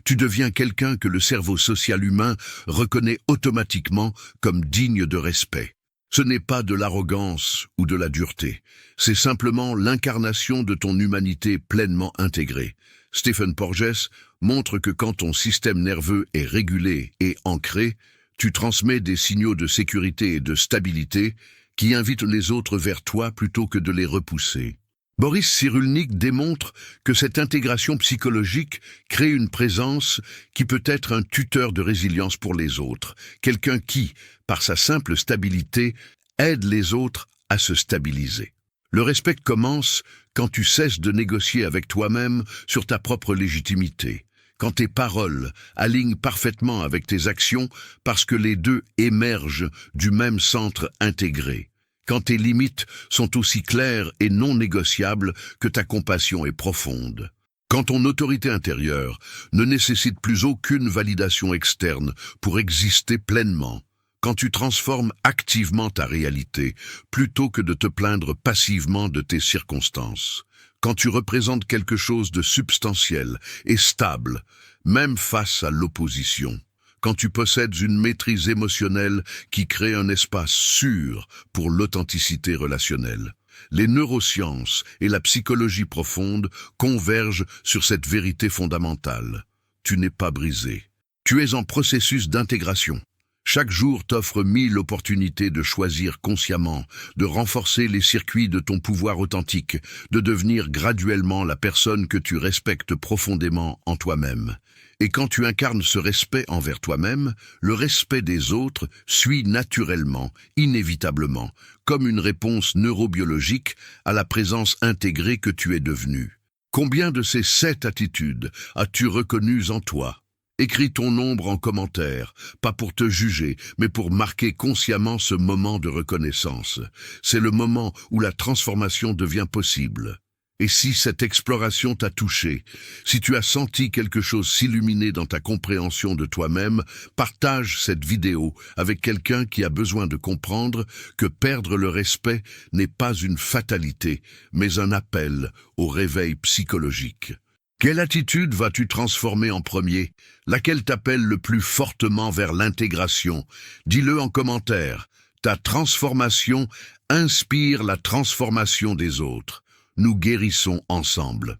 tu deviens quelqu'un que le cerveau social humain reconnaît automatiquement comme digne de respect. Ce n'est pas de l'arrogance ou de la dureté, c'est simplement l'incarnation de ton humanité pleinement intégrée. Stephen Porges montre que quand ton système nerveux est régulé et ancré, tu transmets des signaux de sécurité et de stabilité qui invitent les autres vers toi plutôt que de les repousser. Boris Cyrulnik démontre que cette intégration psychologique crée une présence qui peut être un tuteur de résilience pour les autres, quelqu'un qui, par sa simple stabilité, aide les autres à se stabiliser. Le respect commence quand tu cesses de négocier avec toi-même sur ta propre légitimité, quand tes paroles alignent parfaitement avec tes actions parce que les deux émergent du même centre intégré, quand tes limites sont aussi claires et non négociables que ta compassion est profonde. Quand ton autorité intérieure ne nécessite plus aucune validation externe pour exister pleinement, quand tu transformes activement ta réalité plutôt que de te plaindre passivement de tes circonstances, quand tu représentes quelque chose de substantiel et stable, même face à l'opposition, quand tu possèdes une maîtrise émotionnelle qui crée un espace sûr pour l'authenticité relationnelle. Les neurosciences et la psychologie profonde convergent sur cette vérité fondamentale. Tu n'es pas brisé. Tu es en processus d'intégration. Chaque jour t'offre 1000 opportunités de choisir consciemment, de renforcer les circuits de ton pouvoir authentique, de devenir graduellement la personne que tu respectes profondément en toi-même. Et quand tu incarnes ce respect envers toi-même, le respect des autres suit naturellement, inévitablement, comme une réponse neurobiologique à la présence intégrée que tu es devenue. Combien de ces 7 attitudes as-tu reconnues en toi ? Écris ton nombre en commentaire, pas pour te juger, mais pour marquer consciemment ce moment de reconnaissance. C'est le moment où la transformation devient possible. Et si cette exploration t'a touché, si tu as senti quelque chose s'illuminer dans ta compréhension de toi-même, partage cette vidéo avec quelqu'un qui a besoin de comprendre que perdre le respect n'est pas une fatalité, mais un appel au réveil psychologique. Quelle attitude vas-tu transformer en premier? Laquelle t'appelle le plus fortement vers l'intégration? Dis-le en commentaire. Ta transformation inspire la transformation des autres. Nous guérissons ensemble.